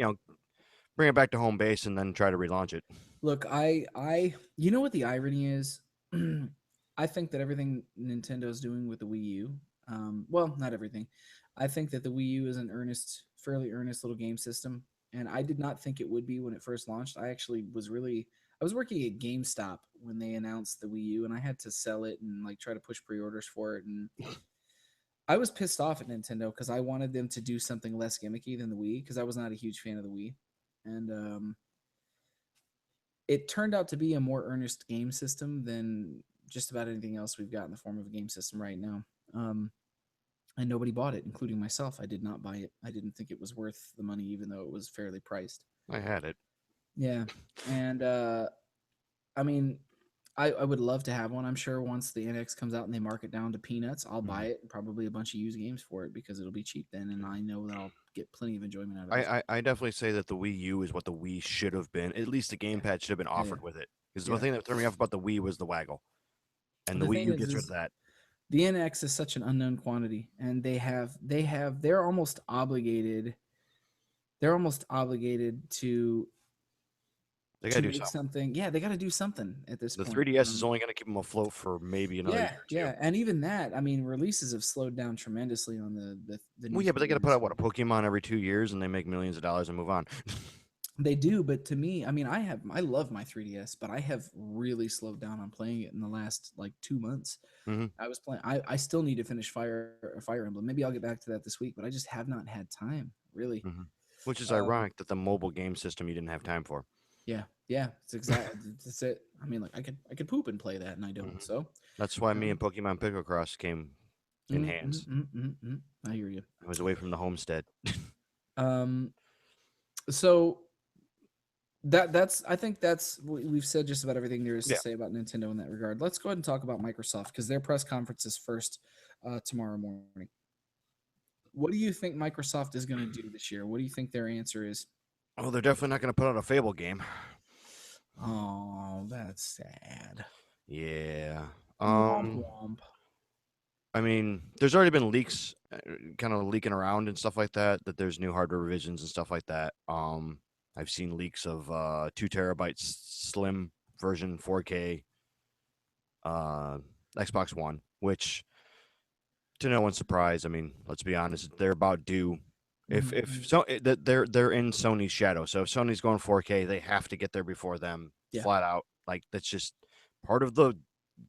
bring it back to home base and then try to relaunch it? Look, you know what the irony is? I think that everything Nintendo's doing with the Wii U, well, not everything. I think that the Wii U is an fairly earnest little game system, and I did not think it would be when it first launched. I was working at GameStop when they announced the Wii U, and I had to sell it and like try to push pre-orders for it, and I was pissed off at Nintendo because I wanted them to do something less gimmicky than the Wii because I was not a huge fan of the Wii, and it turned out to be a more earnest game system than just about anything else we've got in the form of a game system right now. Um, and nobody bought it, including myself. I did not buy it. I didn't think it was worth the money, even though it was fairly priced. I had it. Yeah, and I mean, I would love to have one. I'm sure once the NX comes out and they mark it down to peanuts, I'll buy Mhm. it and probably a bunch of used games for it because it'll be cheap then, and I know that I'll get plenty of enjoyment out of it. I definitely say that the Wii U is what the Wii should have been. At least the Yeah, gamepad should have been yeah, yeah, offered with it. Because the yeah. thing that threw me off about the Wii was the waggle, and the The Wii thing U gets rid of is that. the NX is such an unknown quantity, and they're almost obligated. They're almost obligated They gotta to do make something. something. Yeah, they got to do something at this The point. 3DS is only gonna keep them afloat for maybe another year Yeah, or two. yeah, and even that, I mean, releases have slowed down tremendously on the Well, new yeah, but they gotta put 3DS. out what a Pokemon every 2 years, and they make millions of dollars and move on. They do, but to me, I mean, I love my 3DS, but I have really slowed down on playing it in the last like 2 months. hmm I was playing. I still need to finish Fire Emblem. Maybe I'll get back to that this week, but I just have not had time really. hmm Which is Um, ironic that the mobile game system you didn't have time for. Yeah, yeah, it's exactly that's it. I mean, like I could poop and play that, and I don't. hmm So, That's why me um, and Pokemon Pickle Cross came in hands. I hear you. I was away from the homestead. Um, so that's I think we've said just about everything there is to Yeah. say about Nintendo in that regard. Let's go ahead and talk about Microsoft because their press conference is first tomorrow morning. What do you think Microsoft is going to do this year? What do you think their answer is? Oh, they're definitely not gonna put out a Fable game. Oh, that's sad. Yeah. Womp womp. I mean, there's already been leaks, kind of leaking around and stuff like that. That there's new hardware revisions and stuff like that. I've seen leaks of 2 terabytes slim version 4K uh, Xbox One, which to no one's surprise, I mean, let's be honest, they're about due. If Mhm. so, they're in Sony's shadow. So if Sony's going 4K, they have to get there before them, Yeah. flat out. Like that's just part of the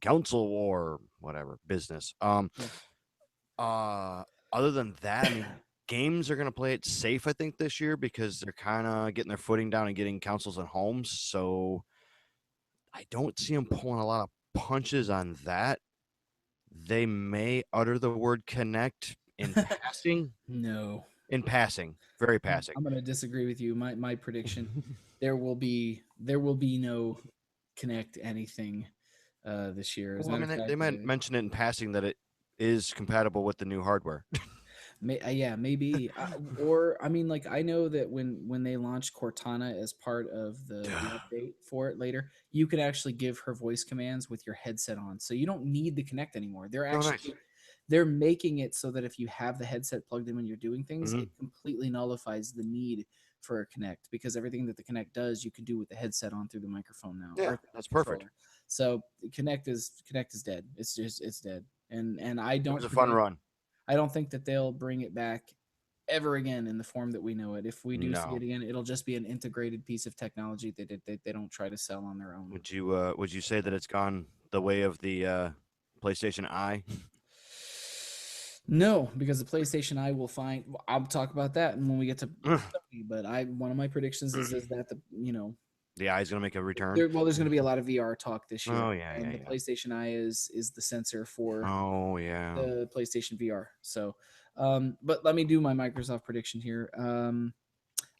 council war, whatever business. Yeah. Uh, Other than that, I mean, games are gonna play it safe, I think, this year because they're kind of getting their footing down and getting consoles and homes. So I don't see them pulling a lot of punches on that. They may utter the word connect in passing. No. In passing, very passing. I'm going to disagree with you. My prediction, there will be no Connect anything this year. As a Well, I matter mean, of they fact, might mention it in passing that it is compatible with the new hardware. yeah, maybe. Or I mean, like I know that when they launched Cortana as part of the update for it later, you could actually give her voice commands with your headset on, so you don't need the Connect anymore. Oh, nice. They're making it so that if you have the headset plugged in when you're doing things, hmm it completely nullifies the need for a Connect because everything that the Connect does, you can do with the headset on through the microphone now Yeah, or the that's perfect. controller. So Connect is dead. It's dead. And It was a fun run. I don't think that they'll bring it back ever again in the form that we know it. If we do see No. it again, it'll just be an integrated piece of technology that they don't try to sell on their own. Would you say that it's gone the way of the PlayStation Eye? No, because the PlayStation I will find. I'll talk about that when we get to Sony. But one of my predictions is that The Eye's gonna make a return. there's going to be a lot of VR talk this year, Oh yeah, yeah, and the yeah. PlayStation Eye is the sensor for Oh yeah. the PlayStation VR. So, but let me do my Microsoft prediction here.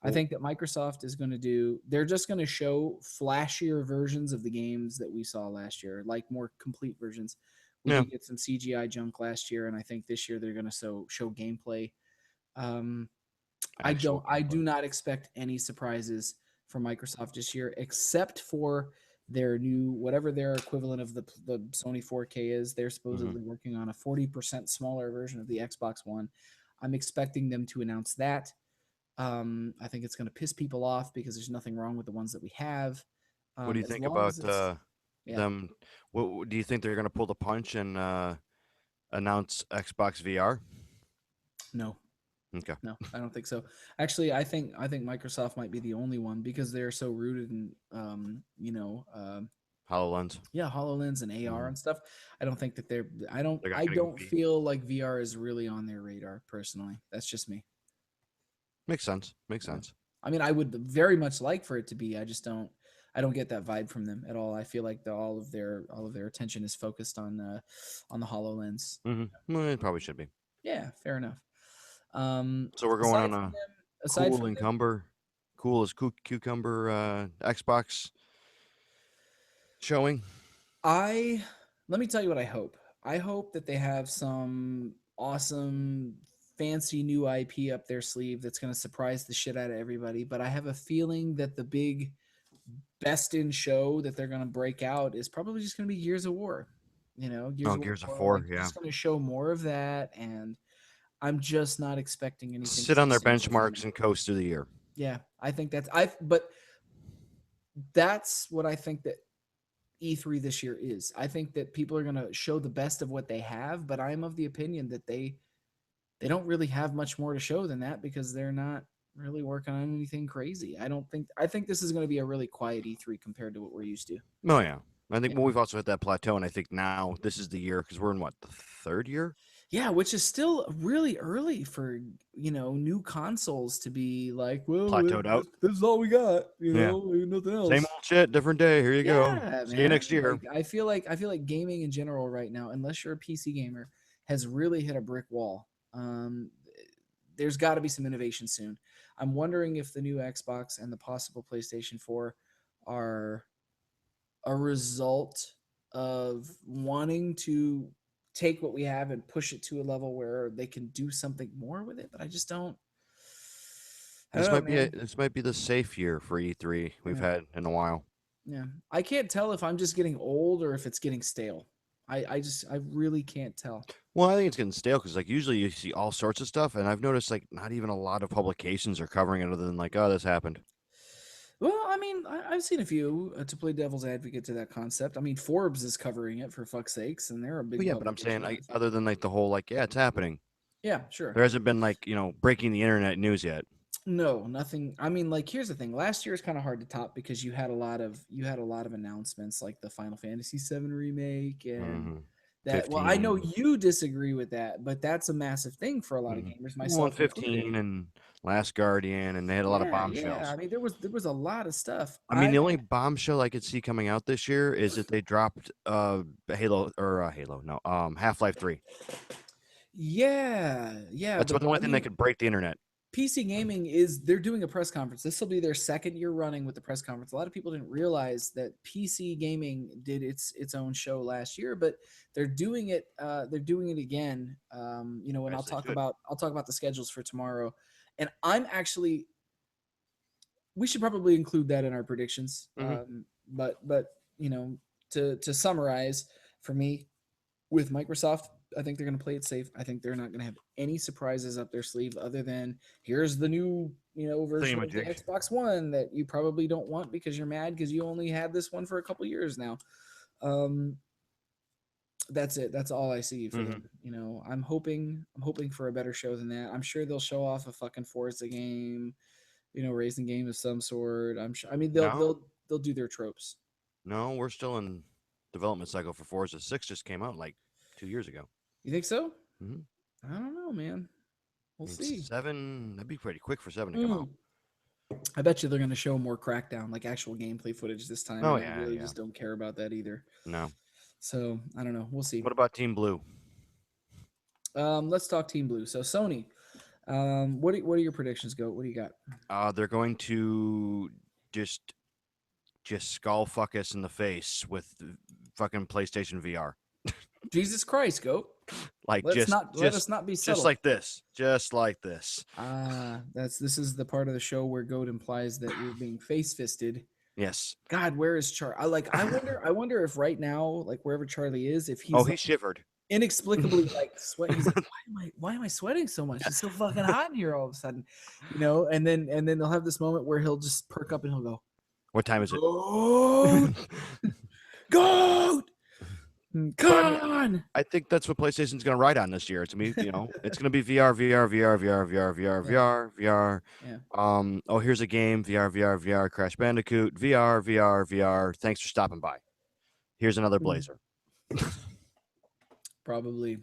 I think that Microsoft is going to they're just going to show flashier versions of the games that we saw last year, like more complete versions. We Yeah, did get some CGI junk last year, and I think this year they're going to show gameplay. Um, actual I gameplay. do not expect any surprises from Microsoft this year, except for their new whatever their equivalent of the Sony 4K is. They're Hmm. supposedly working on a 40% smaller version of the Xbox One. I'm expecting them to announce that. I think it's going to piss people off because there's nothing wrong with the ones that we have. What do you As think long about as it's yeah, them? What do you think they're going to pull the punch and announce Xbox VR? no, Okay. no, I don't think so. Actually, I think Microsoft might be the only one because they're so rooted in HoloLens. yeah, HoloLens and AR Hmm. and stuff. I don't think that They're not I going to don't compete. feel like VR is really on their radar personally. That's just me. Makes sense. Makes Yeah. sense. I mean, I would very much like for it to be. I don't get that vibe from them at all. I feel like all of their attention is focused on the HoloLens. Well, it probably should be. Yeah, fair enough. So we're going Aside on from a them, aside cool from them, encumber, cool as cucumber Xbox showing. I let me tell you what I hope. I hope that they have some awesome fancy new IP up their sleeve that's going to surprise the shit out of everybody, but I have a feeling that the big best in show that they're going to break out is probably just going to be Gears of War. You know, Gears Oh, of War Gears of 4, like War. they're Yeah. just going to show more of that, and I'm just not expecting anything Sit on their substantial from benchmarks them. and coast through the year. Yeah, I think but that's what I think that E3 this year is. I think that people are going to show the best of what they have, but I'm of the opinion that they don't really have much more to show than that because they're not really working on anything crazy. I think this is going to be a really quiet E3 compared to what we're used to. Oh yeah. I think Yeah. well, we've also hit that plateau, and I think now this is the year because we're in what, the third year? Yeah, which is still really early for, new consoles to be like, well, Plateaued out. this is all we got, Yeah. nothing Same else. old shit, different day. Here you go. Yeah, See you man. next year. Like I feel like gaming in general right now, unless you're a PC gamer, has really hit a brick wall. There's got to be some innovation soon. I'm wondering if the new Xbox and the possible PlayStation 4 are a result of wanting to take what we have and push it to a level where they can do something more with it. But I don't know, man. This might be the safe year for E3 we've Yeah. had in a while. Yeah. I can't tell if I'm just getting old or if it's getting stale. I really can't tell. Well, I think it's getting stale because like usually you see all sorts of stuff, and I've noticed like not even a lot of publications are covering it other than like, oh, this happened. Well, I mean, I've seen a few to play devil's advocate to that concept. I mean, Forbes is covering it for fuck's sakes, and they're a Well, big yeah, but I'm saying publication. like other than like the whole like, yeah, it's happening. Yeah, sure. There hasn't been like breaking the internet news yet. No, nothing. I mean, like, here's the thing. Last year is kind of hard to top because you had a lot of announcements like the Final Fantasy VII remake and Mm-hmm. that. Well, I know 15. you disagree with that, but that's a massive thing for a lot of Mm-hmm. gamers, Well, and myself included. 15 and Last Guardian, and they had a lot of Yeah, yeah. I bombshells. mean, there was a lot of stuff. I mean, the only bombshell I could see coming out this year is that they dropped Halo, no, Half-Life 3. Yeah, yeah, That's but about the only I thing that mean, could break the internet. PC gaming is they're doing a press conference. This will be their second year running with the press conference. A lot of people didn't realize that PC gaming did its own show last year, but they're doing it again. And As they should. I'll talk about the schedules for tomorrow. And I'm actually we should probably include that in our predictions. Hmm. But to summarize for me, with Microsoft, I think they're going to play it safe. I think they're not going to have any surprises up their sleeve other than here's the new, version of the Thingamajig. Xbox One that you probably don't want because you're mad because you only had this one for a couple years now. Um, that's it. That's all I see for Hmm. them. I'm hoping for a better show than that. I'm sure they'll show off a fucking Forza game, racing game of some sort. I'm sure. I mean, No, they'll do their tropes. no, we're still in development cycle for Forza 6. Just came out like 2 years ago. You think so? Hmm. I don't know, man. We'll I mean, see. 7. That'd be pretty quick for 7 to come out. Mm. I bet you they're going to show more Crackdown, like actual gameplay footage this time, Oh and I yeah, really yeah. just don't care about that either. No. So I don't know. We'll see. What about Team Blue? Let's talk Team Blue. So Sony What are your predictions, Go? What do you got? They're going to just just skull fuck us in the face with fucking PlayStation VR. Jesus Christ, Go. Like Let us not be just subtle. like this. Just like this. This is the part of the show where Goat implies that we're being face fisted. Yes. God, where is Char? I wonder if right now, like wherever Charlie is, if Oh, he's he like shivered. inexplicably like sweat. He's like, why am I sweating so much? It's so fucking hot in here all of a sudden, you know. And then they'll have this moment where he'll just perk up and he'll go, What time is it? Goat, Goat, But come on. I think that's what PlayStation's going to ride on this year. It's going to be, it's going to be VR, VR, VR, VR, VR, VR, Yeah, VR, VR. yeah. Oh, here's a game, VR, VR, VR, Crash Bandicoot, VR, VR, VR. Thanks for stopping by. Here's another Mm, Blazer. probably.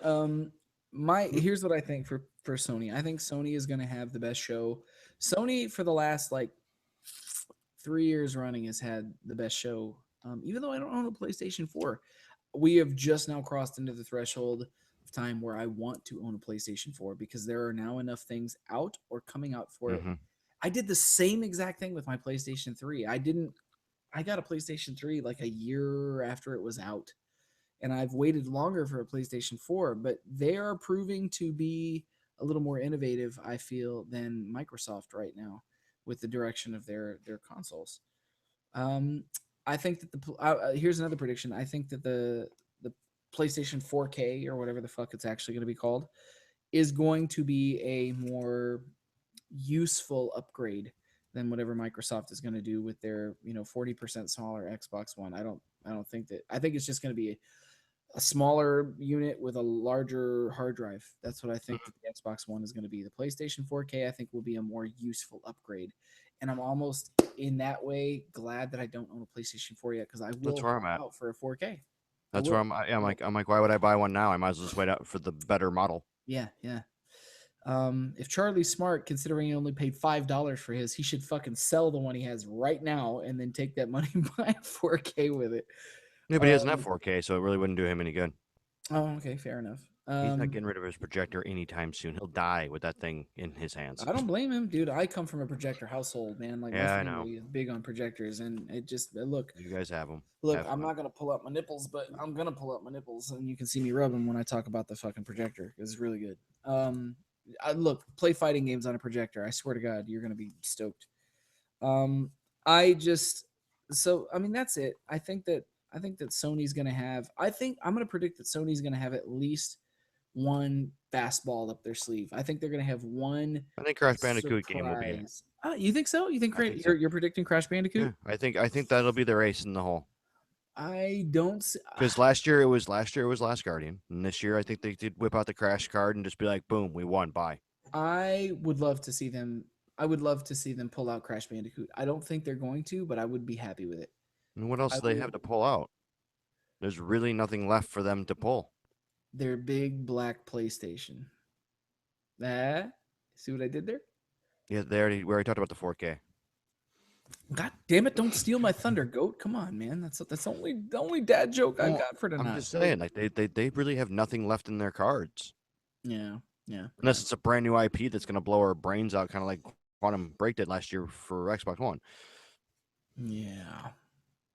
Um, my here's what I think for Sony. I think Sony is going to have the best show. Sony for the last like 3 years running has had the best show. Even though I don't own a PlayStation 4, we have just now crossed into the threshold of time where I want to own a PlayStation 4 because there are now enough things out or coming out for it. Mm-hmm. I did the same exact thing with my PlayStation 3. I got a PlayStation 3 like a year after it was out. And I've waited longer for a PlayStation 4, but they are proving to be a little more innovative, I feel, than Microsoft right now with the direction of their consoles. Um, I think that here's another prediction. I think that the PlayStation 4K or whatever the fuck it's actually going to be called is going to be a more useful upgrade than whatever Microsoft is going to do with their 40% smaller Xbox One. I don't think that. I think it's just going to be a smaller unit with a larger hard drive. That's what I think that the Xbox One is going to be. The PlayStation 4K, I think, will be a more useful upgrade. And I'm almost in that way glad that I don't own a PlayStation 4 yet because I That's will where I'm hold at. out for a 4K. I That's where will. I'm like, why would I buy one now? I might as well just wait out for the better model. Yeah, yeah. If Charlie's smart, considering he only paid $5 for his, he should fucking sell the one he has right now and then take that money and buy a 4K with it. Yeah, but he doesn't have Um, 4K, so it really wouldn't do him any good. okay, fair enough. He's not getting rid of his projector anytime soon. He'll die with that thing in his hands. I don't blame him, dude. I come from a projector household, man. Like my Yeah, I know. family is big on projectors, and it just look, You guys have them. look. Have I'm fun. not gonna pull up my nipples, but I'm gonna pull up my nipples, and you can see me rub them when I talk about the fucking projector. It's really good. Look, play fighting games on a projector. I swear to God, you're gonna be stoked. Um, I just I mean that's it. I think that Sony's gonna have. I think I'm gonna predict that Sony's gonna have at least one fastball up their sleeve. I think they're gonna have one I think Crash Bandicoot game will be it. surprise. You think so? You think I think so. you're predicting Crash Yeah, Bandicoot? I think that'll be their ace in the hole. I don't. Because last year it was Last Guardian, and this year I think they did whip out the Crash card and just be like, boom, we won. Bye. I would love to see them. I would love to see them pull out Crash Bandicoot. I don't think they're going to, but I would be happy with it. And what else I do they would. have to pull out? There's really nothing left for them to pull. Their big black PlayStation. Ah, see what I did there? Yeah, we already talked about the 4K. God damn it! Don't steal my thunder, goat. Come on, man. That's the only dad joke I Well, got for I'm tonight. just saying, like they really have nothing left in their cards. Yeah, yeah, yeah, Unless it's a brand new IP that's gonna blow our brains out, kind of like Quantum Break did last year for Xbox One. yeah,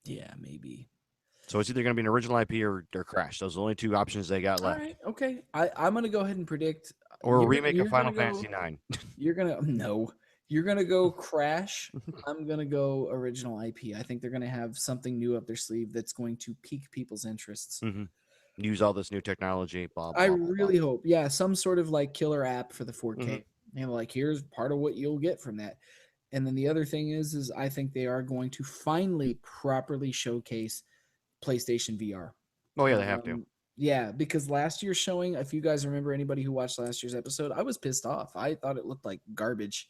yeah. Maybe. So it's either gonna be an original IP or Crash. Those are the only two options they got All left. right, okay. I'm gonna go ahead and predict Or a remake of Final Fantasy go. IX. You're gonna no. You're gonna go Crash. I'm gonna go original IP. I think they're gonna have something new up their sleeve that's going to pique people's interests. Mm-hmm. Use all this new technology. Blah I blah blah blah. really hope, yeah, some sort of like killer app for the Mm-hmm. 4K. Like here's part of what you'll get from that. And then the other thing is I think they are going to finally properly showcase PlayStation VR. Oh yeah, they have to. Um, yeah, because last year's showing, if you guys remember anybody who watched last year's episode, I was pissed off. I thought it looked like garbage,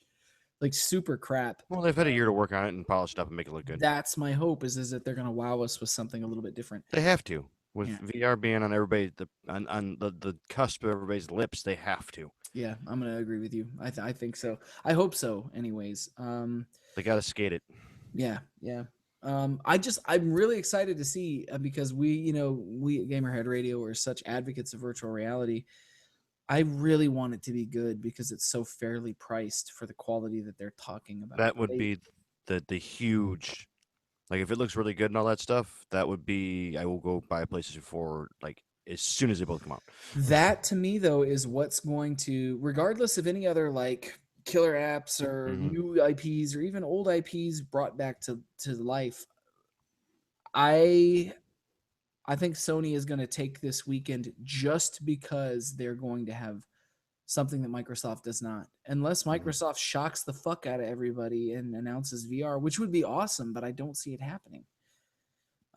like super crap. Well, they've had a year to work on it and polish it up and make it look good. That's my hope is that they're gonna wow us with something a little bit different. They have to. With Yeah, VR being on everybody on the cusp of everybody's lips, they have to. yeah, I'm gonna agree with you. I think so. I hope so. Anyways, They got to skate it. yeah, yeah. I'm really excited to see because we at Gamerhead Radio are such advocates of virtual reality. I really want it to be good because it's so fairly priced for the quality that they're talking about. That would They be the huge, like, if it looks really good and all that stuff, that would be, I will go buy a PlayStation 4 like as soon as they both come out. That to me though is what's going to, regardless of any other like killer apps or Hmm. new IPs or even old IPs brought back to life. I I think Sony is going to take this weekend just because they're going to have something that Microsoft does not. Unless Hmm. Microsoft shocks the fuck out of everybody and announces VR, which would be awesome, but I don't see it happening.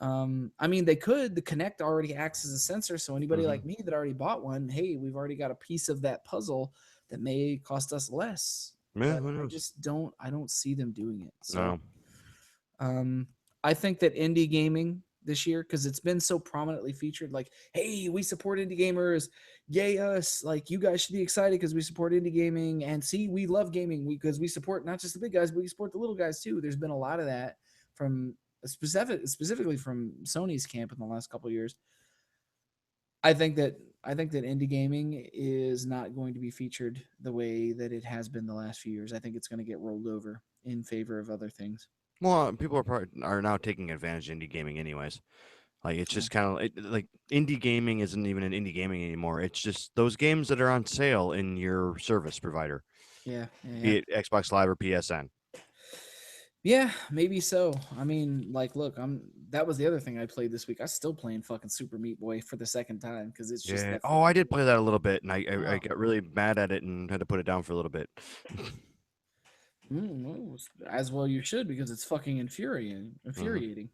I mean, they could. The Kinect already acts as a sensor, so anybody Hmm. like me that already bought one, hey, we've already got a piece of that puzzle that may cost us less. Yeah, But who I knows? just don't. I don't see them doing it. So No. um, I think that indie gaming this year, because it's been so prominently featured, like, hey, we support indie gamers, yay us! Like, you guys should be excited because we support indie gaming, and see, we love gaming because we support not just the big guys, but we support the little guys too. There's been a lot of that from specifically from Sony's camp in the last couple of years. I think that I think that indie gaming is not going to be featured the way that it has been the last few years. I think it's going to get rolled over in favor of other things. Well, people are now taking advantage of indie gaming anyways. Like, it's Yeah, just kind of like indie gaming isn't even an indie gaming anymore. It's just those games that are on sale in your service provider, yeah, yeah, yeah. be it Xbox Live or PSN. Yeah, maybe so. I mean, like, look, that was the other thing I played this week. I still playing fucking Super Meat Boy for the second time because it's just Yeah. that Oh, I fucking did good. play that a little bit, and I Oh, got really mad at it and had to put it down for a little bit. well, as well you should because it's fucking Hmm. infuriating.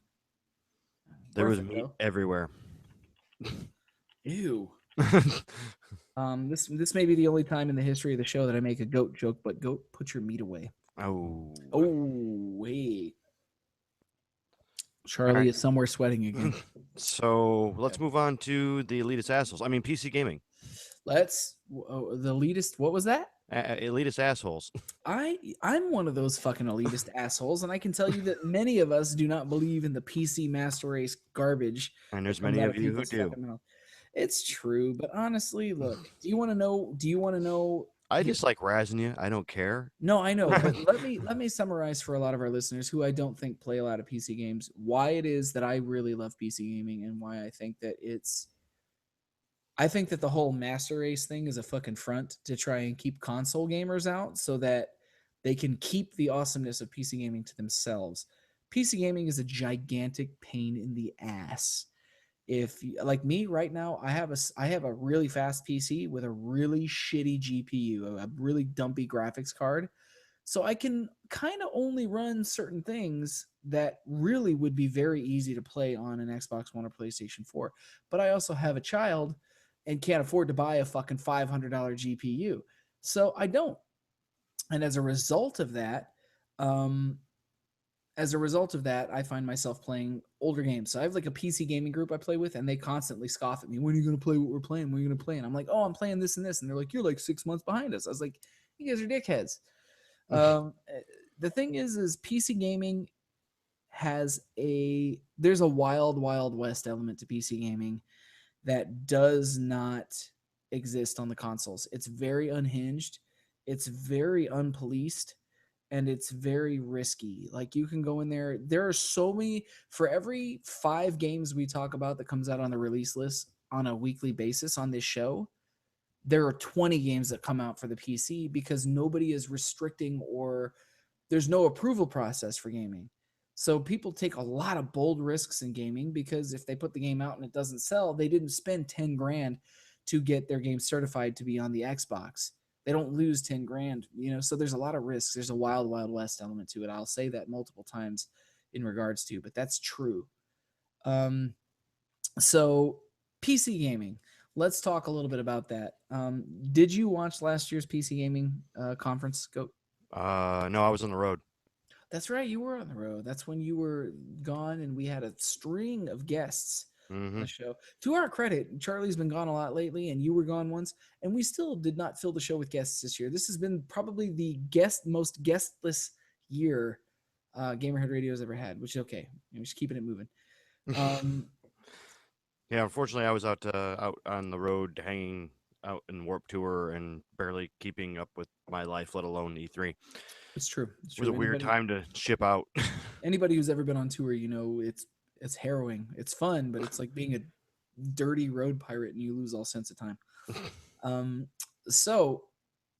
There Worth was it meat though. everywhere. Ew. This may be the only time in the history of the show that I make a goat joke, but goat, put your meat away. Oh. Oh, wait. All Charlie right. is somewhere sweating again. So let's move on to the elitist assholes. I mean, PC gaming. The elitist. What was that? Elitist assholes. I'm one of those fucking elitist assholes, and I can tell you that many of us do not believe in the PC master race garbage And that there's comes many out of of you who people's do. fucking mouth. It's true, but honestly, look. Do you want to know? Do you want to know? I just like razzing you. I don't care. No, I know, but let me summarize for a lot of our listeners who I don't think play a lot of PC games why it is that I really love PC gaming and why I think that the whole master race thing is a fucking front to try and keep console gamers out so that they can keep the awesomeness of PC gaming to themselves. PC gaming is a gigantic pain in the ass. If like me right now, I have a really fast PC with a really shitty GPU, a really dumpy graphics card. So I can kind of only run certain things that really would be very easy to play on an Xbox One or PlayStation 4. But I also have a child and can't afford to buy a fucking $500 GPU. So I don't. And um, as a result of that, I find myself playing older games. So I have like a PC gaming group I play with, and they constantly scoff at me. When are you going to play what we're playing? When are you going to play? And I'm like, oh, I'm playing this and this. And they're like, you're like 6 months behind us. I was like, you guys are dickheads. The thing is PC gaming there's a wild west element to PC gaming that does not exist on the consoles. It's very unhinged, it's very unpoliced, and it's very risky. Like you can go in there. There are so many for every 5 games we talk about that comes out on the release list on a weekly basis on this show. There are 20 games that come out for the PC because nobody is restricting or there's no approval process for gaming. So people take a lot of bold risks in gaming because if they put the game out and it doesn't sell, they didn't spend 10 grand to get their game certified to be on the Xbox. They don't lose 10 grand. So there's a lot of risks. There's a wild west element to it. I'll say that multiple times in regards to, but that's true. Um, so PC gaming. Let's talk a little bit about that. Did you watch last year's PC gaming conference? Go. No, I was on the road. That's right. You were on the road. That's when you were gone, and we had a string of guests on Hmm. the show. To our credit, Charlie's been gone a lot lately, and you were gone once, and we still did not fill the show with guests this year. This has been probably the most guestless year Gamerhead Radio has ever had, which is okay. We're just keeping it moving. Um, Yeah, unfortunately, I was out on the road hanging out in Warp Tour and barely keeping up with my life, let alone E3. It's true. It's It was a true. weird time to ship out. Anybody who's ever been on tour, it's harrowing. It's fun, but it's like being a dirty road pirate and you lose all sense of time. Um, so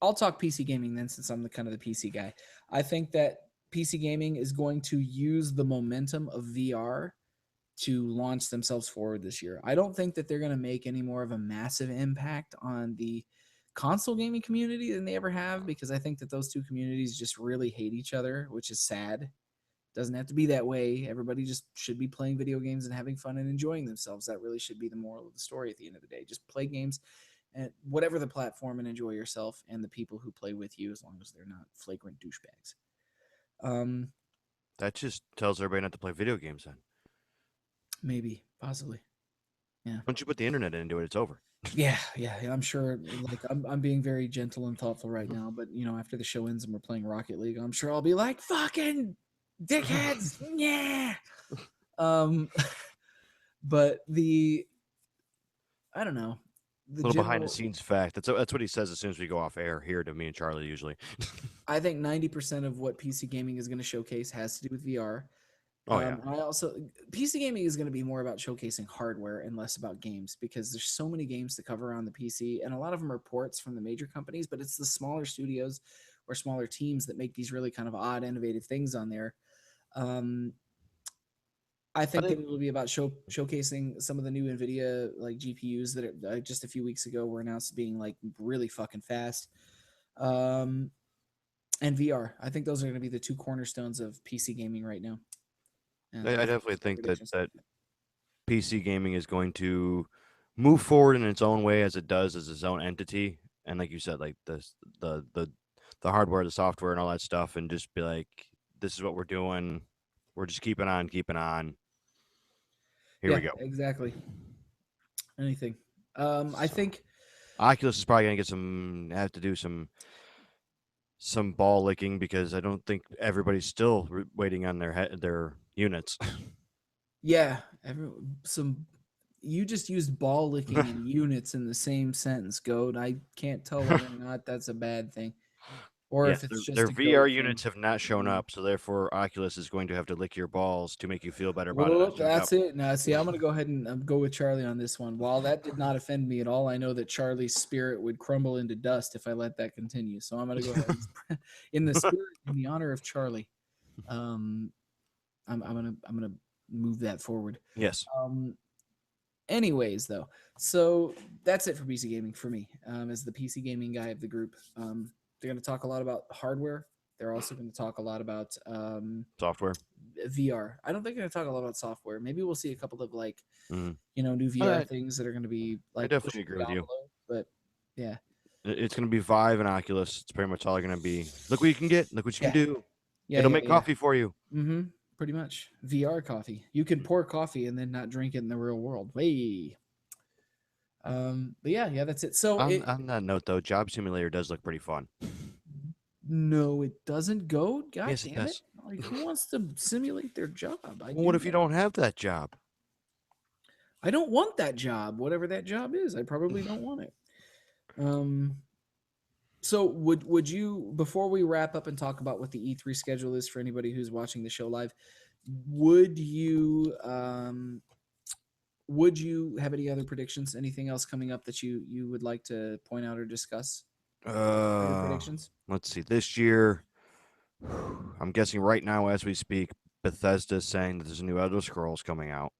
I'll talk PC gaming then, since I'm the kind of the PC guy. I think that PC gaming is going to use the momentum of VR to launch themselves forward this year. I don't think that they're going to make any more of a massive impact on the console gaming community than they ever have, because I think that those two communities just really hate each other, which is sad. Doesn't have to be that way. Everybody just should be playing video games and having fun and enjoying themselves. That really should be the moral of the story at the end of the day. Just play games and whatever the platform, and enjoy yourself and the people who play with you, as long as they're not flagrant douchebags. That just tells everybody not to play video games then. Maybe, possibly. Yeah. Once you put the internet into it, it's over. Yeah. I'm sure. Like I'm being very gentle and thoughtful right now, but after the show ends and we're playing Rocket League, I'm sure I'll be like, "Fucking dickheads!" Yeah. But I don't know. A little behind the scenes fact. That's what he says as soon as we go off air here to me and Charlie usually. I think 90% of what PC gaming is going to showcase has to do with VR. Oh yeah. PC gaming is going to be more about showcasing hardware and less about games, because there's so many games to cover on the PC, and a lot of them are ports from the major companies, but it's the smaller studios or smaller teams that make these really kind of odd, innovative things on there. I think that it will be about showcasing some of the new NVIDIA like GPUs that are, just a few weeks ago were announced being like really fucking fast. And VR. I think those are going to be the two cornerstones of PC gaming right now. I definitely think that PC gaming is going to move forward in its own way, as it does as its own entity. And like you said, like the hardware, the software, and all that stuff, and just be like, this is what we're doing. We're just keeping on. Here we go. Exactly. Anything. I think Oculus is probably going to have to do some ball licking, because I don't think everybody's still waiting on their units. Yeah, you just used ball licking and units in the same sentence, Goat. I can't tell whether or not that's a bad thing, or if it's just their a VR units have not shown up, so therefore Oculus is going to have to lick your balls to make you feel better about it. That's it. Now, see, I'm going to go ahead and go with Charlie on this one. While that did not offend me at all, I know that Charlie's spirit would crumble into dust if I let that continue. So I'm going to go ahead and, in the honor of Charlie, I'm gonna move that forward. Yes. Anyways, though, so that's it for PC gaming for me. As the PC gaming guy of the group, they're going to talk a lot about hardware. They're also going to talk a lot about software, VR. I don't think they're going to talk a lot about software. Maybe we'll see a couple of new VR things that are going to be like. I definitely agree with you. But yeah, it's going to be Vive and Oculus. It's pretty much all they're going to be. Look what you can get. Look what you can do. Yeah, it'll make coffee for you. Mm-hmm. Pretty much VR coffee. You can pour coffee and then not drink it in the real world. Way. But yeah, that's it. So on that note, though, Job Simulator does look pretty fun. No, it doesn't go. God yes, damn it! Like, who wants to simulate their job? What if you don't have that job? I don't want that job. Whatever that job is, I probably don't want it. So would you, before we wrap up and talk about what the E3 schedule is for anybody who's watching the show live, would you have any other predictions? Anything else coming up that you would like to point out or discuss? Predictions? Let's see. This year, I'm guessing right now as we speak, Bethesda's saying that there's a new Elder Scrolls coming out.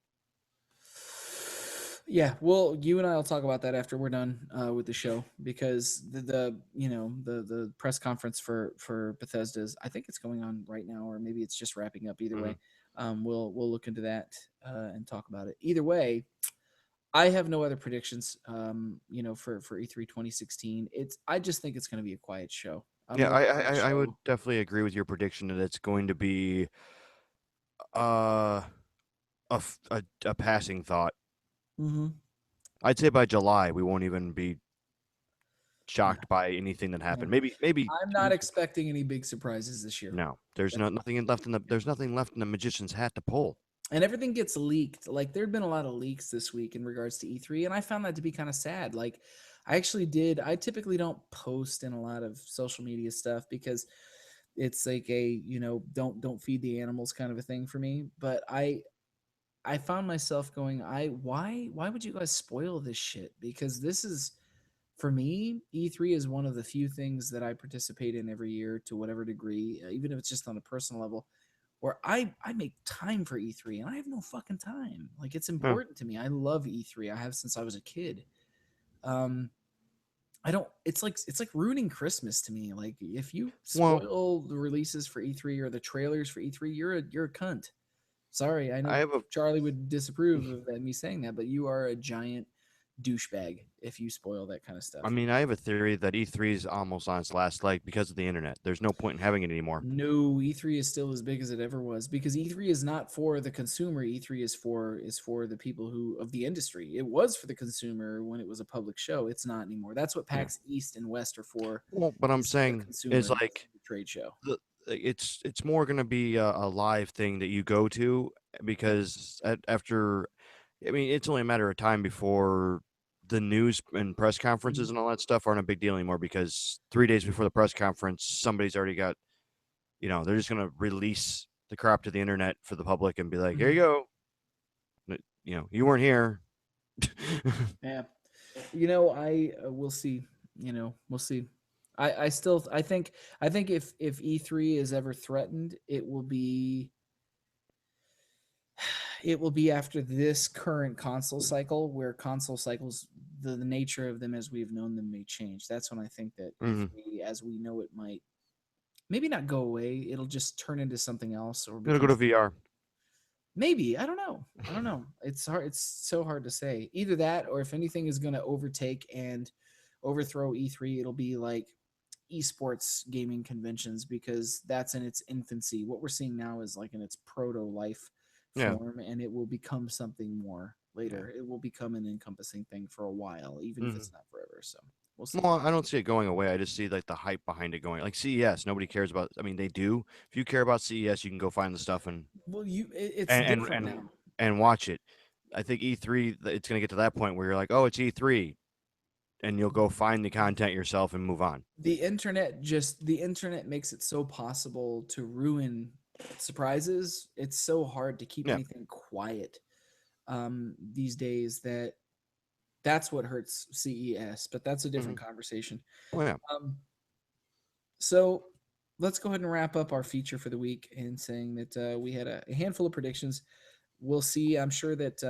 Yeah, well, you and I will talk about that after we're done with the show, because the press conference for Bethesda's, I think it's going on right now, or maybe it's just wrapping up. Either way, we'll look into that and talk about it. Either way, I have no other predictions. For E3 2016, I just think it's going to be a quiet show. I would definitely agree with your prediction that it's going to be a passing thought. Mm-hmm. I'd say by July we won't even be shocked by anything that happened. Maybe I'm not expecting any big surprises this year. No, there's nothing left in the magician's hat to pull. And everything gets leaked. Like, there'd been a lot of leaks this week in regards to E3, and I found that to be kind of sad. Like, I actually did. I typically don't post in a lot of social media stuff because it's like a, don't feed the animals kind of a thing for me. But I found myself going, why would you guys spoil this shit? Because this is, for me, E3 is one of the few things that I participate in every year to whatever degree, even if it's just on a personal level, where I make time for E3 and I have no fucking time. Like, it's Yeah. important to me. I love E3. I have since I was a kid. Um, I don't. It's like ruining Christmas to me. Like, if you Well, spoil the releases for E3 or the trailers for E3, you're a cunt. Sorry, I I know have a Charlie would disapprove of me saying that, but you are a giant douchebag if you spoil that kind of I stuff. mean, I have a theory that E3 is almost on its last leg because of the internet. There's no point in having it anymore. No, E3 is still as big as it ever was because E3 is not for the consumer. E3 is for the people who of the industry. It was for the consumer when it was a public show. It's not anymore. That's what Yeah. PAX East and West are for, Well, but I'm is for the saying is consumer, not like the trade show. the it's more going to be a live thing that you go to because after I mean it's only a matter of time before the news and press conferences Mhm. and all that stuff aren't a big deal anymore because 3 days before the press conference somebody's already got they're just going to release the crap to the internet for the public and be like here you Mhm. go you weren't here. Yeah. I we'll see. We'll see. I still I think if E3 is ever threatened, it will be after this current console cycle, where console cycles, the nature of them as we've known them may change. That's when I think that Mhm. E3 as we know it might maybe not go away. It'll just turn into something else or I'm going to go become to VR. maybe. I don't know. It's hard. It's so hard to say. Either that, or if anything is going to overtake and overthrow E3, it'll be like esports gaming conventions, because that's in its infancy. What we're seeing now is like in its proto life Yeah. form, and it will become something more Yeah. later. It will become an encompassing thing for a while, even if Mhm. it's not forever. So we'll see. Well, I don't see it going away. I just see like the hype behind it going. Like CES, nobody cares about. I mean, they do. If you care about CES, you can go find the stuff Well, it's and and different and, now. and watch it. I think E3, it's going to get to that point where you're like, oh, it's E3, and you'll go find the content yourself and move on. The internet makes it so possible to ruin surprises. It's so hard to keep Yeah. anything quiet these days, that's what hurts CES, but that's a Hmm. different conversation. Well, yeah. um, so let's go ahead and wrap up our feature for the week in saying that we had a handful of predictions. We'll see. I'm sure that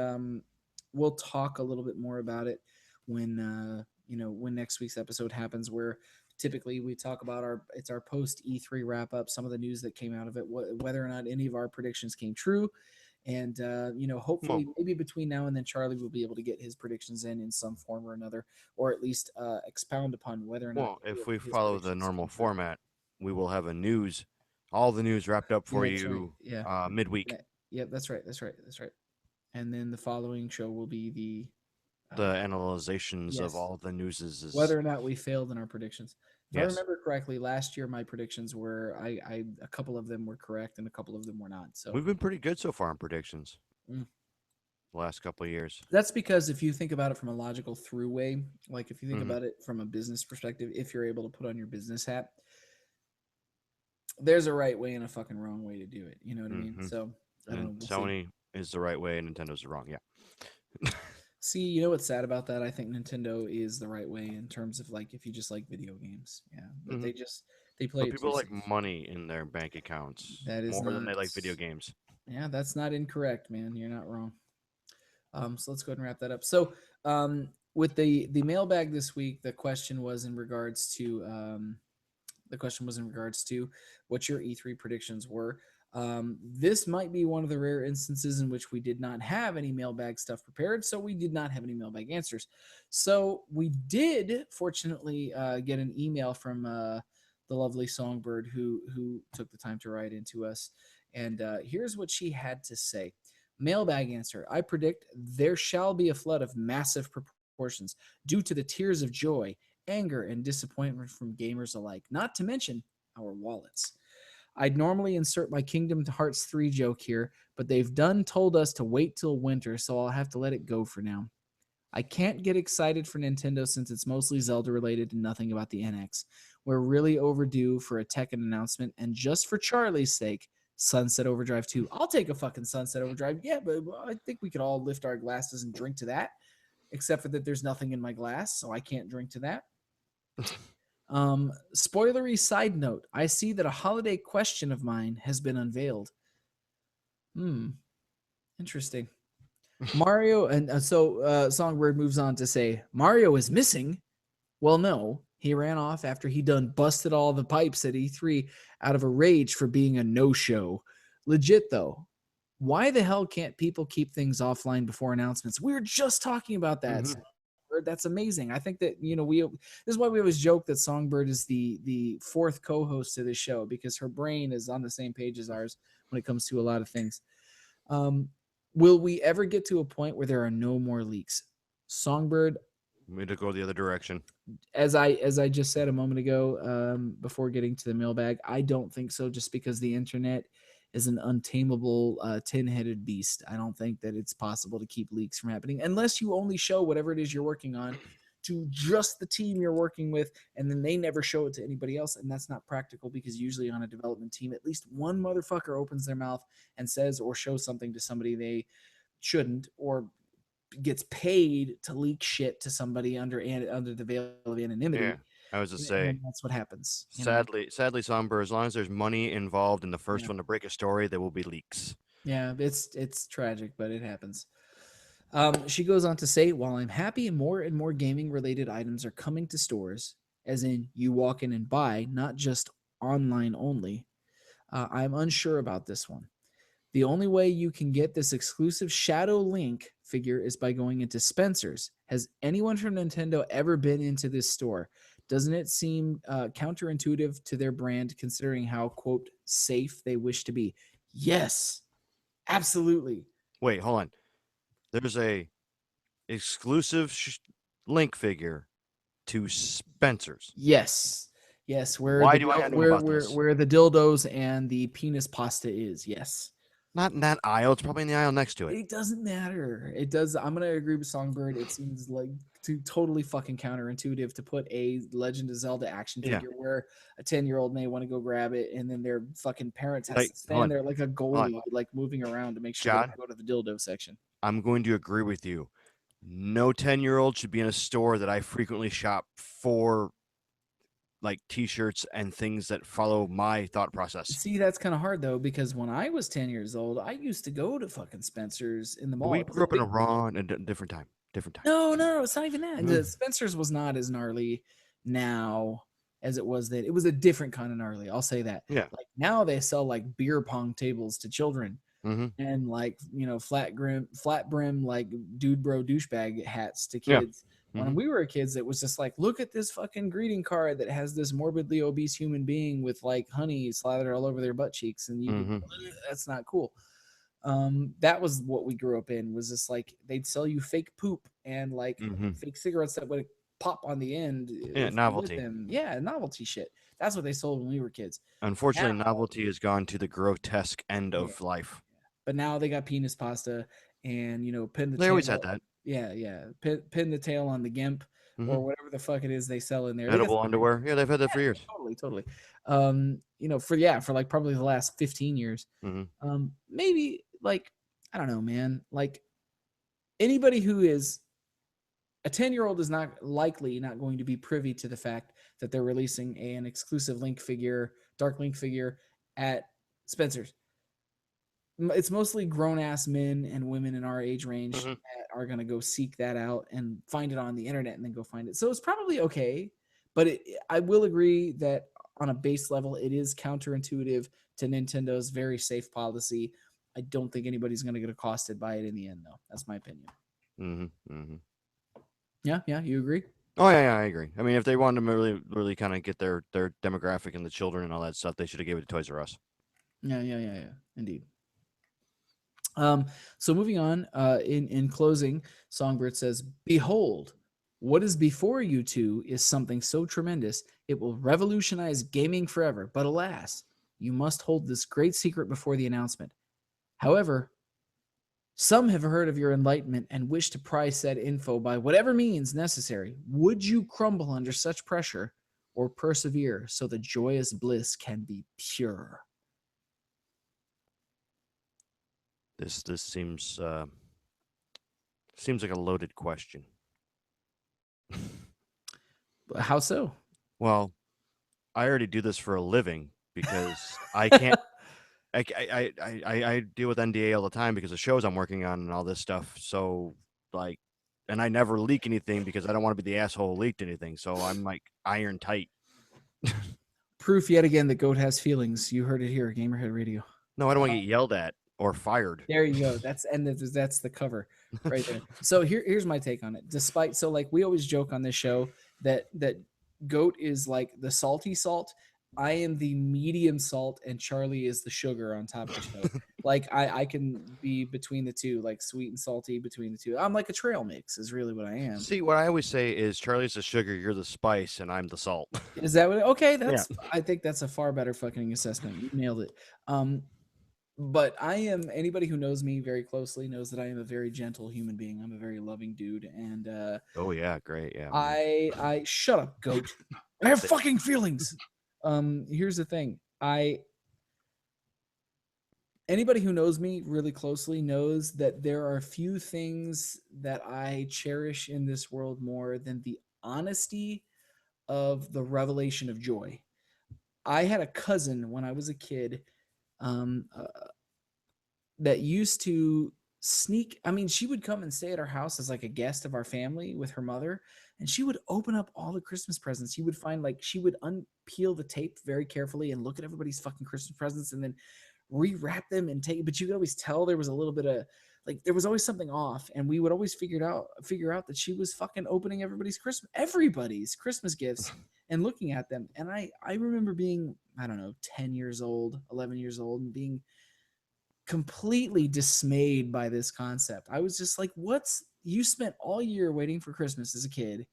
we'll talk a little bit more about it when next week's episode happens, where typically we talk about our post E3 wrap up, some of the news that came out of it, whether or not any of our predictions came true. And Well, hopefully, maybe between now and then, Charlie will be able to get his predictions in some form or another, or at least expound upon whether or not any if of we his follow the predictions normal came true. format, we will have all the news wrapped up Yeah, for that's right. you Yeah. midweek. Yeah, that's right. That's right. That's right. And then the following show will be The uh, analyzations of yes, all the news is whether or not we failed in our predictions. If I yes. remember correctly, last year my predictions were I a couple of them were correct and a couple of them were not. So We've been pretty good so far in predictions mm. the last couple of years. That's because if you think about it from a logical through way, like if you think Hmm. about it from a business perspective, if you're able to put on your business hat, there's a right way and a fucking wrong way to do it. You know what I mean? Hmm. So I don't And know. We'll see. Sony is the right way, and Nintendo's the wrong. Yeah. See, you know what's sad about that? I think Nintendo is the right way in terms of like if you just like video games. Yeah. But Hmm. they play But it too people like safe. money in their bank accounts That is more than not they like video games. yeah, that's not incorrect, man. You're not wrong. So let's go ahead and wrap that up. So with the mailbag this week, the question was in regards to what your E3 predictions were. This might be one of the rare instances in which we did not have any mailbag stuff prepared, so we did not have any mailbag answers. So we did, fortunately, get an email from the lovely Songbird who took the time to write into us, and here's what she had to say. Mailbag answer: I predict there shall be a flood of massive proportions due to the tears of joy, anger, and disappointment from gamers alike, not to mention our wallets. I'd normally insert my Kingdom Hearts 3 joke here, but they've done told us to wait till winter, so I'll have to let it go for now. I can't get excited for Nintendo since it's mostly Zelda related and nothing about the NX. We're really overdue for a Tekken announcement, and just for Charlie's sake, Sunset Overdrive 2. I'll take a fucking Sunset Overdrive. Yeah, but I think we could all lift our glasses and drink to that, except for that there's nothing in my glass, so I can't drink to that. Spoilery side note, I see that a holiday question of mine has been unveiled. Interesting. Mario, and Songbird moves on to say, Mario is missing? Well, no. He ran off after he done busted all the pipes at E3 out of a rage for being a no-show. Legit, though. Why the hell can't people keep things offline before announcements? We were just talking about that. Songbird. That's amazing. I think that, this is why we always joke that Songbird is the fourth co-host to this show, because her brain is on the same page as ours when it comes to a lot of things. Will we ever get to a point where there are no more leaks? Songbird, We need to go the other direction. as I just said a moment ago, before getting to the mailbag, I don't think so, just because the internet is an untamable tin-headed beast. I don't think that it's possible to keep leaks from happening unless you only show whatever it is you're working on to just the team you're working with, and then they never show it to anybody else. And that's not practical, because usually on a development team, at least one motherfucker opens their mouth and says or shows something to somebody they shouldn't, or gets paid to leak shit to somebody under the veil of anonymity. Yeah, I was to say, that's what happens. Sadly, Somber, as long as there's money involved in the first one to break a story, there will be leaks. Yeah, it's tragic, but it happens. She goes on to say, while I'm happy more and more gaming related items are coming to stores, as in you walk in and buy, not just online only, I'm unsure about this one. The only way you can get this exclusive Shadow Link figure is by going into Spencer's. Has anyone from Nintendo ever been into this store? Doesn't it seem counterintuitive to their brand, considering how, quote, safe they wish to be? Yes, absolutely. Wait, hold on. There's a exclusive Link figure to Spencer's. Yes. Where Why the, do I know where, about where, this? where the dildos and the penis pasta is. Yes. Not in that aisle. It's probably in the aisle next to it. It doesn't matter. It does. I'm gonna agree with Songbird. It seems like totally fucking counterintuitive to put a Legend of Zelda action figure where a 10-year-old may want to go grab it, and then their fucking parents has to stand there like a goalie, like moving around to make sure they go to the dildo section. I'm going to agree with you. No 10-year-old should be in a store that I frequently shop for, like t-shirts and things that follow my thought process. See, that's kind of hard though, because when I was 10 years old, I used to go to fucking Spencer's in the mall. We grew up in a different time. No, it's not even that. The Spencer's was not as gnarly now as it was then. It was a different kind of gnarly. I'll say that. Yeah. Like now they sell like beer pong tables to children, and like flat brim like dude bro douchebag hats to kids. When we were kids, it was just like, look at this fucking greeting card that has this morbidly obese human being with like honey slathered all over their butt cheeks, and that's not cool. That was what we grew up in, was just like they'd sell you fake poop and like fake cigarettes that would pop on the end. Novelty. Novelty shit. That's what they sold when we were kids. Unfortunately, novelty has gone to the grotesque end of life. But now they got penis pasta and pin the they tail. Always had that. Pin the tail on the gimp or whatever the fuck it is they sell in there. Edible underwear. Yeah, they've had that for years. Totally. For like probably the last 15 years. Maybe like, I don't know, man. Like anybody who is a 10-year-old is not going to be privy to the fact that they're releasing an exclusive Dark Link figure at Spencer's. It's mostly grown-ass men and women in our age range that are going to go seek that out and find it on the internet and then go find it. So it's probably okay, but I will agree that on a base level, it is counterintuitive to Nintendo's very safe policy. I don't think anybody's going to get accosted by it in the end, though. That's my opinion. Yeah, you agree? Oh, yeah, I agree. I mean, if they wanted to really, really kind of get their demographic and the children and all that stuff, they should have gave it to Toys R Us. Yeah, indeed. So moving on, in closing, Songbird says, "Behold, what is before you two is something so tremendous, it will revolutionize gaming forever. But alas, you must hold this great secret before the announcement. However, Some have heard of your enlightenment and wish to pry said info by whatever means necessary. Would you crumble under such pressure or persevere so the joyous bliss can be pure? This seems like a loaded question. How so? Well, I already do this for a living because I can't. I deal with NDA all the time because of shows I'm working on and all this stuff. So like, and I never leak anything because I don't want to be the asshole who leaked anything. So I'm like iron tight. Proof yet again that Goat has feelings. You heard it here, Gamerhead Radio. No, I don't want to get yelled at or fired. There you go. That's the cover right there. So here's my take on it. Despite like we always joke on this show that Goat is like the salty salt. I am the medium salt, and Charlie is the sugar on top of the show. Like I can be between the two, like sweet and salty between the two. I'm like a trail mix, is really what I am. See, what I always say is Charlie's the sugar, you're the spice, and I'm the salt. Is that what? Okay, that's. Yeah. I think that's a far better fucking assessment. You nailed it. But I am, anybody who knows me very closely knows that I am a very gentle human being. I'm a very loving dude, and Oh yeah, great. Yeah. I shut up, Goat. I have fucking feelings. Here's the thing. Anybody who knows me really closely knows that there are few things that I cherish in this world more than the honesty of the revelation of joy. I had a cousin when I was a kid um, uh, that used to sneak. I mean, she would come and stay at our house as like a guest of our family with her mother, and she would open up all the Christmas presents. You would find like she would unpeel the tape very carefully and look at everybody's fucking Christmas presents and then rewrap them and take. But you could always tell there was a little bit of like there was always something off, and we would always figure out that she was fucking opening everybody's Christmas gifts and looking at them. And I remember being, I don't know, 10 years old, 11 years old, and being completely dismayed by this concept. I was just like, what's, you spent all year waiting for Christmas as a kid,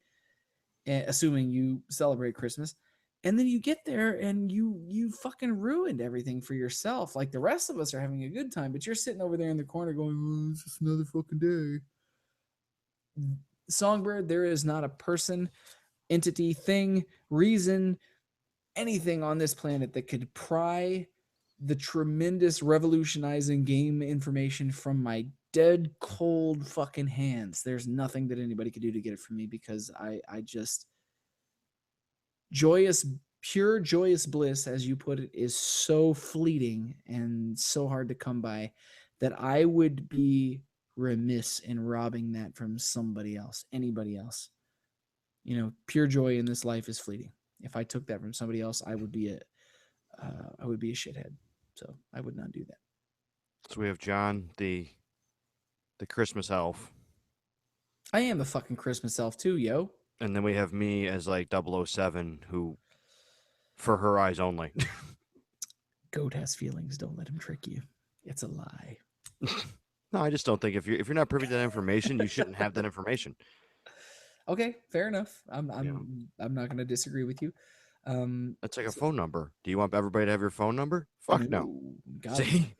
assuming you celebrate Christmas, and then you get there and you fucking ruined everything for yourself. Like the rest of us are having a good time, but you're sitting over there in the corner going, oh, it's just another fucking day. Songbird, there is not a person, entity, thing, reason, anything on this planet that could pry the tremendous revolutionizing game information from my dead cold fucking hands. There's nothing that anybody could do to get it from me because I just joyous, pure joyous bliss, as you put it, is so fleeting and so hard to come by that I would be remiss in robbing that from somebody else, anybody else. You know, pure joy in this life is fleeting. If I took that from somebody else, I would be a shithead. So I would not do that. So we have John, the Christmas elf. I am a fucking Christmas elf too, yo. And then we have me as like 007, who, for her eyes only. Goat has feelings. Don't let him trick you. It's a lie. No, I just don't think if you're not privy to that information, you shouldn't have that information. Okay, fair enough. I'm not going to disagree with you. That's like a phone number. Do you want everybody to have your phone number? Fuck no. See,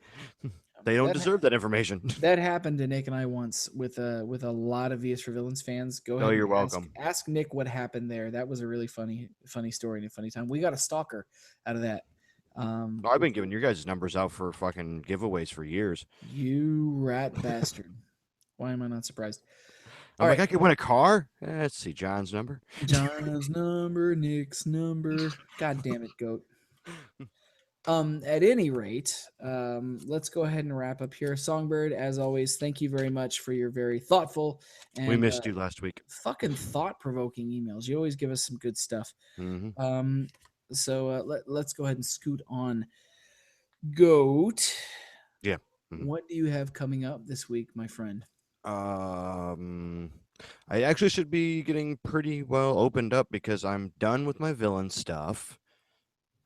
they don't deserve that information. That happened to Nick and I once with a lot of VS for Villains fans. Go ahead. Oh, you're welcome. Ask Nick what happened there. That was a really funny story and a funny time. We got a stalker out of that. I've been giving your guys' numbers out for fucking giveaways for years. You rat bastard. Why am I not surprised? I'm like, I could win a car? Let's see, John's number. John's number, Nick's number. God damn it, Goat. At any rate, let's go ahead and wrap up here. Songbird, as always, thank you very much for your very thoughtful and we missed you last week. Fucking thought-provoking emails. You always give us some good stuff. Mm-hmm. So let's go ahead and scoot on. Goat. Yeah. Mm-hmm. What do you have coming up this week, my friend? I actually should be getting pretty well opened up because I'm done with my villain stuff.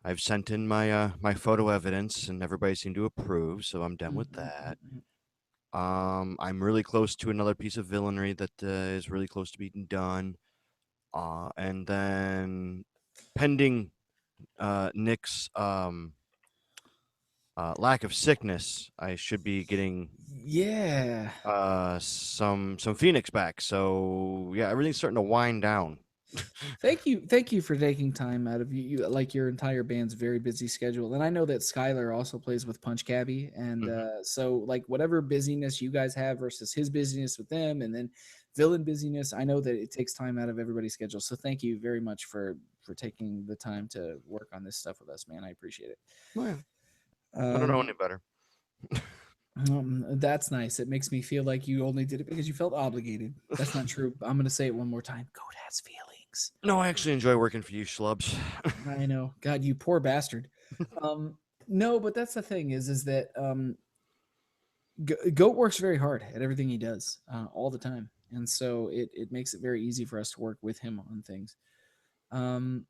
I've sent in my my photo evidence and everybody seemed to approve, so I'm done with that. I'm really close to another piece of villainry that is really close to being done. And then pending Nick's lack of sickness, I should be getting Yeah. some Phoenix back. So yeah, everything's starting to wind down. Thank you for taking time out of you like your entire band's very busy schedule. And I know that Skylar also plays with Punch Cabbie, and Hmm. so like whatever busyness you guys have versus his busyness with them, and then villain busyness, I know that it takes time out of everybody's schedule. So thank you very much for taking the time to work on this stuff with us, man. I appreciate it. Oh, yeah. I don't know Um, any better. that's nice. It makes me feel like you only did it because you felt obligated. That's not true. I'm gonna say it one more time. Goat has feelings. No, I actually enjoy working for you, schlubs. I know. God, you poor bastard. Um, no, but that's the thing is that Goat works very hard at everything he does all the time, and so it makes it very easy for us to work with him on things. Um,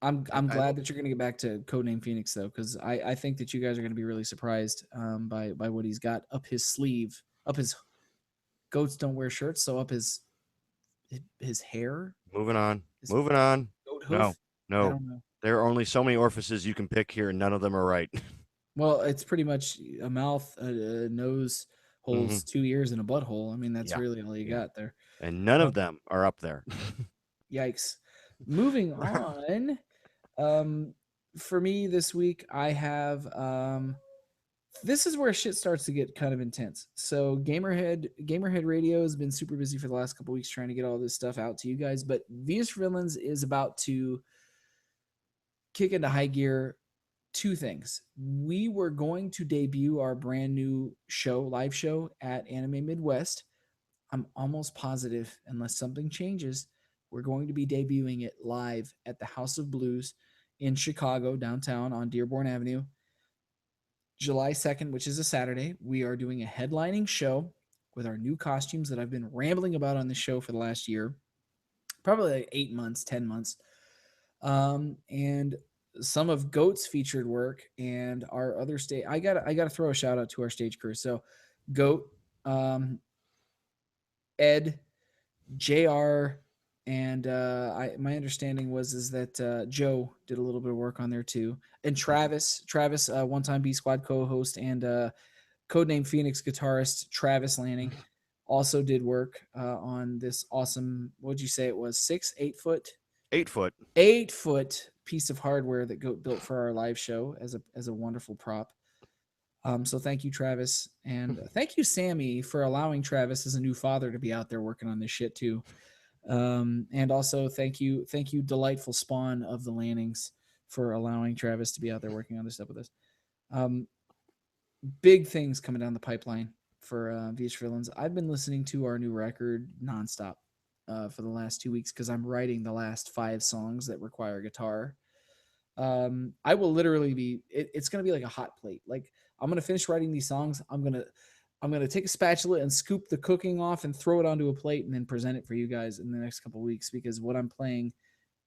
I'm I glad that you're going to get back to Codename Phoenix though, because I think that you guys are going to be really surprised by what he's got up his sleeve, up his goats don't wear shirts, so up his hair, moving on. his Moving on. goat No, hoof. I no. don't know. There are only so many orifices you can pick here, and none of them are right. Well, it's pretty much a mouth, a nose Hmm. holes, 2 ears, and a butthole. I mean, that's Yeah, really all you yeah. got there. And none Uh, of them are up there. Yikes. Moving on. Um, for me this week, I have this is where shit starts to get kind of intense. So Gamerhead Radio has been super busy for the last couple weeks trying to get all this stuff out to you guys, but Venus for Villains is about to kick into high gear. Two things. We were going to debut our brand new show, live show at Anime Midwest. I'm almost positive, unless something changes, we're going to be debuting it live at the House of Blues in Chicago, downtown on Dearborn Avenue, July 2nd, which is a Saturday. We are doing a headlining show with our new costumes that I've been rambling about on the show for the last year, probably like 8 months, 10 months. And some of Goat's featured work and our other stage. I gotta throw a shout out to our stage crew. So Goat, Ed, JR, and my understanding was is that Joe did a little bit of work on there too, and Travis, one time B Squad co-host and codename Phoenix guitarist Travis Lanning, also did work on this awesome. What'd you say it was? 6, 8 foot, 8 foot. 8 foot piece of hardware that Goat built for our live show as a wonderful prop. So thank you, Travis, and thank you, Sammy, for allowing Travis as a new father to be out there working on this shit too. And also thank you, delightful spawn of the Lannings, for allowing Travis to be out there working on this stuff with us. Um, Big things coming down the pipeline for VH Villains. I've been listening to our new record nonstop for the last 2 weeks because I'm writing the last 5 songs that require guitar. I will literally be. It's gonna be like a hot plate. Like I'm gonna finish writing these songs. I'm gonna take a spatula and scoop the cooking off and throw it onto a plate and then present it for you guys in the next couple of weeks because what I'm playing,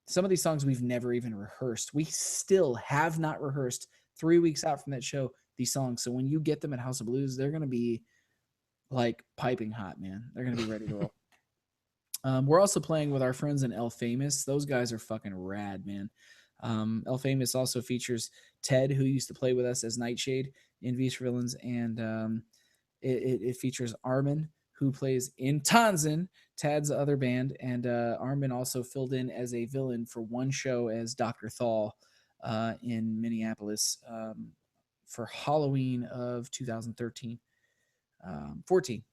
some of these songs we've never even rehearsed. We still have not rehearsed 3 weeks out from that show these songs. So when you get them at House of Blues, they're gonna be like piping hot, man. They're gonna be ready to roll. We're also playing with our friends in El Famous. Those guys are fucking rad, man. El Famous also features Ted, who used to play with us as Nightshade in V's for Villains, and it features Armin, who plays in Tanzan, Tad's other band, and Armin also filled in as a villain for one show as Dr. Thal in Minneapolis for Halloween of 2013, 14.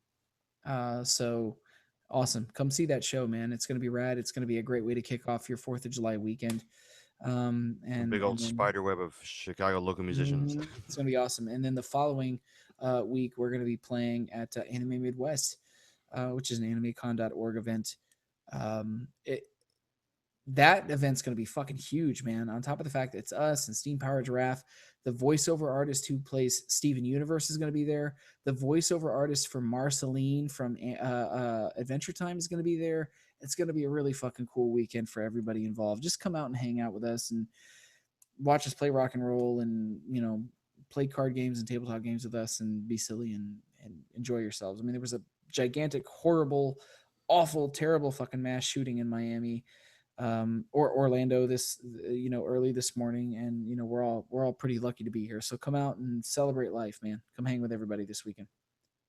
So awesome. Come see that show, man. It's going to be rad. It's going to be a great way to kick off your 4th of July weekend. A big And old then spider web of Chicago local musicians. it's going to be awesome. And then the following week, we're going to be playing at Anime Midwest, which is an animecon.org event. It, that event's going to be fucking huge, man. On top of the fact that it's us and Steam Power Giraffe, the voiceover artist who plays Steven Universe is going to be there. The voiceover artist for Marceline from Adventure Time is going to be there. It's going to be a really fucking cool weekend for everybody involved. Just come out and hang out with us and watch us play rock and roll and, play card games and tabletop games with us and be silly and enjoy yourselves. I mean, there was a gigantic, horrible, awful, terrible fucking mass shooting in Miami or Orlando this early this morning, and we're all pretty lucky to be here. So come out and celebrate life, man. Come hang with everybody this weekend,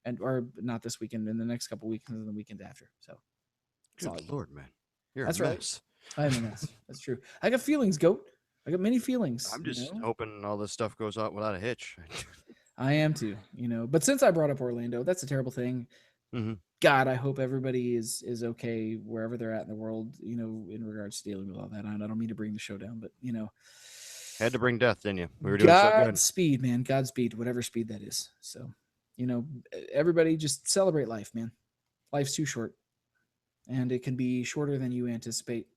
and or not this weekend, in the next couple weekends and the weekend after. So that's all I Good got. Lord, man. You're a That's right. mess. I am a mess. That's true. I got feelings, goat. I got many feelings. I'm just hoping all this stuff goes out without a hitch. I am too. But since I brought up Orlando, that's a terrible thing. Mm-hmm. God, I hope everybody is okay wherever they're at in the world, in regards to dealing with all that. I don't mean to bring the show down, but Had to bring death, didn't you? We were doing so good. Godspeed, man. Godspeed, whatever speed that is. So, everybody just celebrate life, man. Life's too short, and it can be shorter than you anticipate,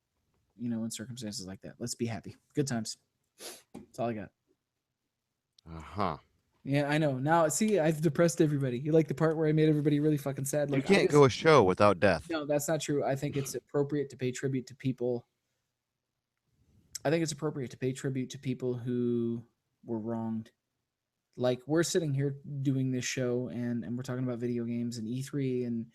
in circumstances like that. Let's be happy. Good times. That's all I got. Uh-huh. Yeah, I know. Now, see, I've depressed everybody. You like the part where I made everybody really fucking sad? You can't go a show without death. No, that's not true. I think it's appropriate to pay tribute to people. I think it's appropriate to pay tribute to people who were wronged. Like, we're sitting here doing this show, and we're talking about video games and E3 and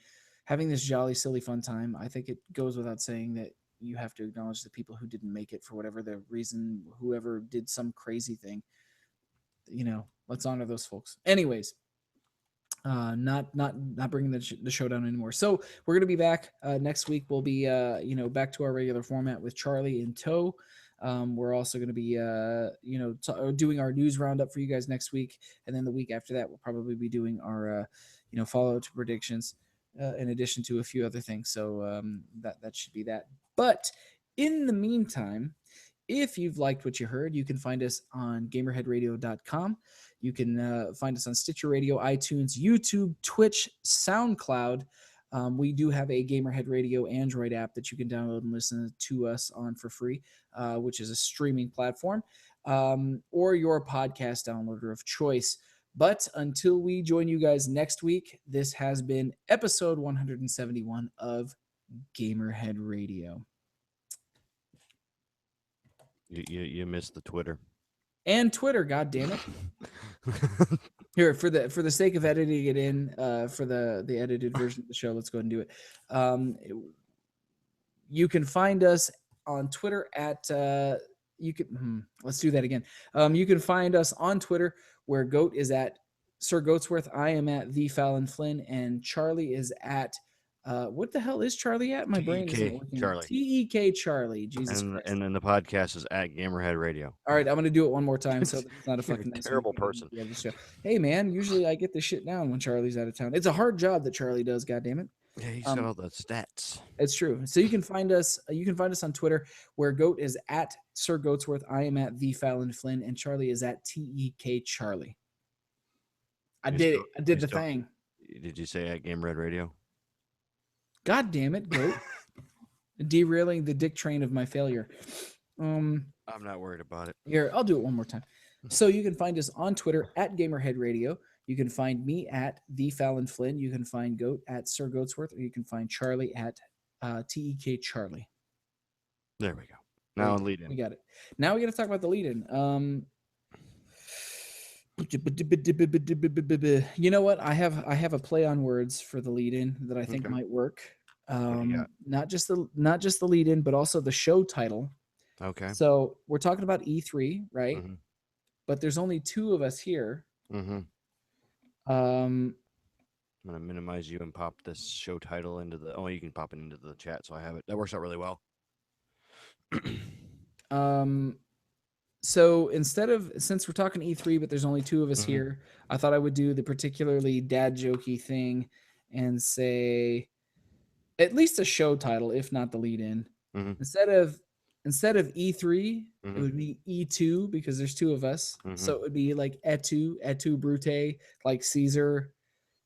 having this jolly, silly, fun time. I think it goes without saying that you have to acknowledge the people who didn't make it for whatever the reason, whoever did some crazy thing. Let's honor those folks. Anyways, not bringing the show down anymore. So we're gonna be back next week. We'll be back to our regular format with Charlie in tow. We're also going to be doing our news roundup for you guys next week, and then the week after that we'll probably be doing our follow to predictions, in addition to a few other things. So that should be that. But in the meantime, if you've liked what you heard, you can find us on gamerheadradio.com. You can find us on Stitcher Radio, iTunes, YouTube, Twitch, SoundCloud. We do have a Gamerhead Radio Android app that you can download and listen to us on for free, which is a streaming platform, or your podcast downloader of choice. But until we join you guys next week, this has been episode 171 of Gamerhead Radio. You missed the Twitter. And Twitter, god damn it. Here, for the sake of editing it in, for the edited version of the show, let's go ahead and do it. You can find us on Twitter at let's do that again. You can find us on Twitter where Goat is at Sir Goatsworth. I am at the Fallon Flynn, and Charlie is at what the hell is Charlie at? My brain isn't working. Charlie. TEK Charlie. Jesus Christ. And then the podcast is at Gamerhead Radio. All right, I'm going to do it one more time so it's not a fucking nice terrible person. Hey, man, usually I get this shit down when Charlie's out of town. It's a hard job that Charlie does, goddammit. Yeah, he's got all the stats. It's true. So you can find us on Twitter where Goat is at Sir Goatsworth. I am at the Fallon Flynn, and Charlie is at TEK Charlie. I did the thing. Did you say at Gamerhead Radio? God damn it, Goat. Derailing the dick train of my failure. I'm not worried about it. Here, I'll do it one more time. So you can find us on Twitter at Gamerhead Radio. You can find me at the Fallon Flynn. You can find Goat at Sir Goatsworth, or you can find Charlie at TEK Charlie. There we go. Now lead in. We got it. Now we got to talk about the lead in. You know what? I have a play on words for the lead in that I think might work. Not just the lead in, but also the show title. Okay. So we're talking about E3, right? Mm-hmm. But there's only two of us here. Mm-hmm. I'm gonna minimize you and pop this show title into the. Oh, you can pop it into the chat, so I have it. That works out really well. So since we're talking E3, but there's only two of us here, I thought I would do the particularly dad jokey thing and say at least a show title, if not the lead in. Instead of E3, it would be E2 because there's two of us. So it would be like et Brute, like Caesar,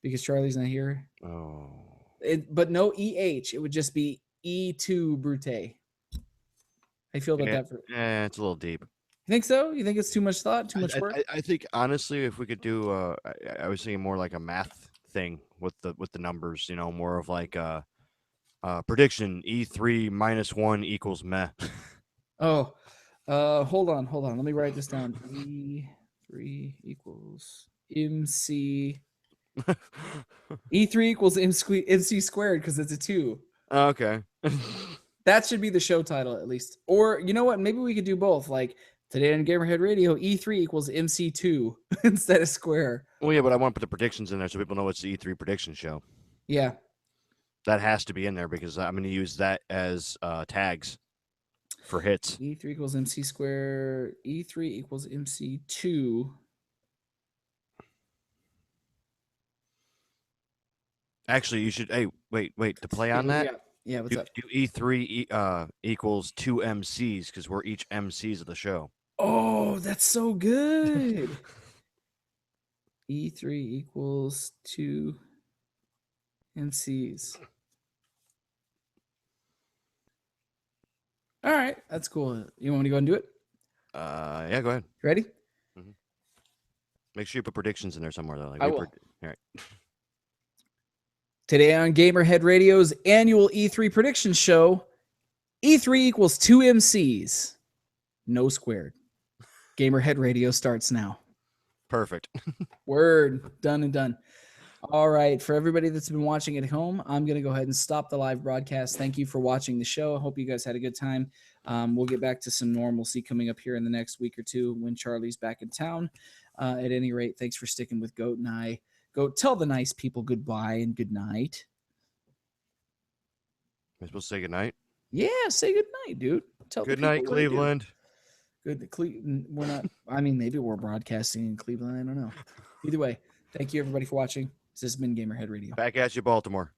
because Charlie's not here. Oh. But no EH. It would just be E2 Brute. I feel about that. Yeah, it's a little deep. You think so? You think it's too much thought, too much work? I think honestly, if we could do, I was thinking more like a math thing with the numbers. More of like prediction: E3 -1 equals meh. Oh, hold on. Let me write this down. E3 equals MC. E3 equals MC squared because it's a 2. Okay. That should be the show title at least. Or you know what? Maybe we could do both. Like today on Gamerhead Radio, E3 equals MC2 instead of Square. Well, yeah, but I want to put the predictions in there so people know it's the E3 prediction show. Yeah. That has to be in there because I'm going to use that as tags for hits. E3 equals MC square. E3 equals MC2. Actually, you should. Hey, wait. To play on that, yeah. What's up? Do E3 equals 2 MCs because we're each MCs of the show. Oh, that's so good. E3 equals 2 MCs. All right, that's cool. You want me to go and do it? Yeah, go ahead. Ready? Mm-hmm. Make sure you put predictions in there somewhere, though. Like, I will. All right. Today on Gamerhead Radio's annual E3 prediction show, E3 equals 2 MCs. No squared. Gamerhead Radio starts now. Perfect. Word. Done and done. All right. For everybody that's been watching at home, I'm going to go ahead and stop the live broadcast. Thank you for watching the show. I hope you guys had a good time. We'll get back to some normalcy coming up here in the next week or two when Charlie's back in town. At any rate, thanks for sticking with Goat and I. Go tell the nice people goodbye and good night. Am I supposed to say good night? Yeah, say good night, dude. Tell good night, Cleveland. Good. We're not. I mean, maybe we're broadcasting in Cleveland. I don't know. Either way, thank you everybody for watching. This has been Gamerhead Radio. Back at you, Baltimore.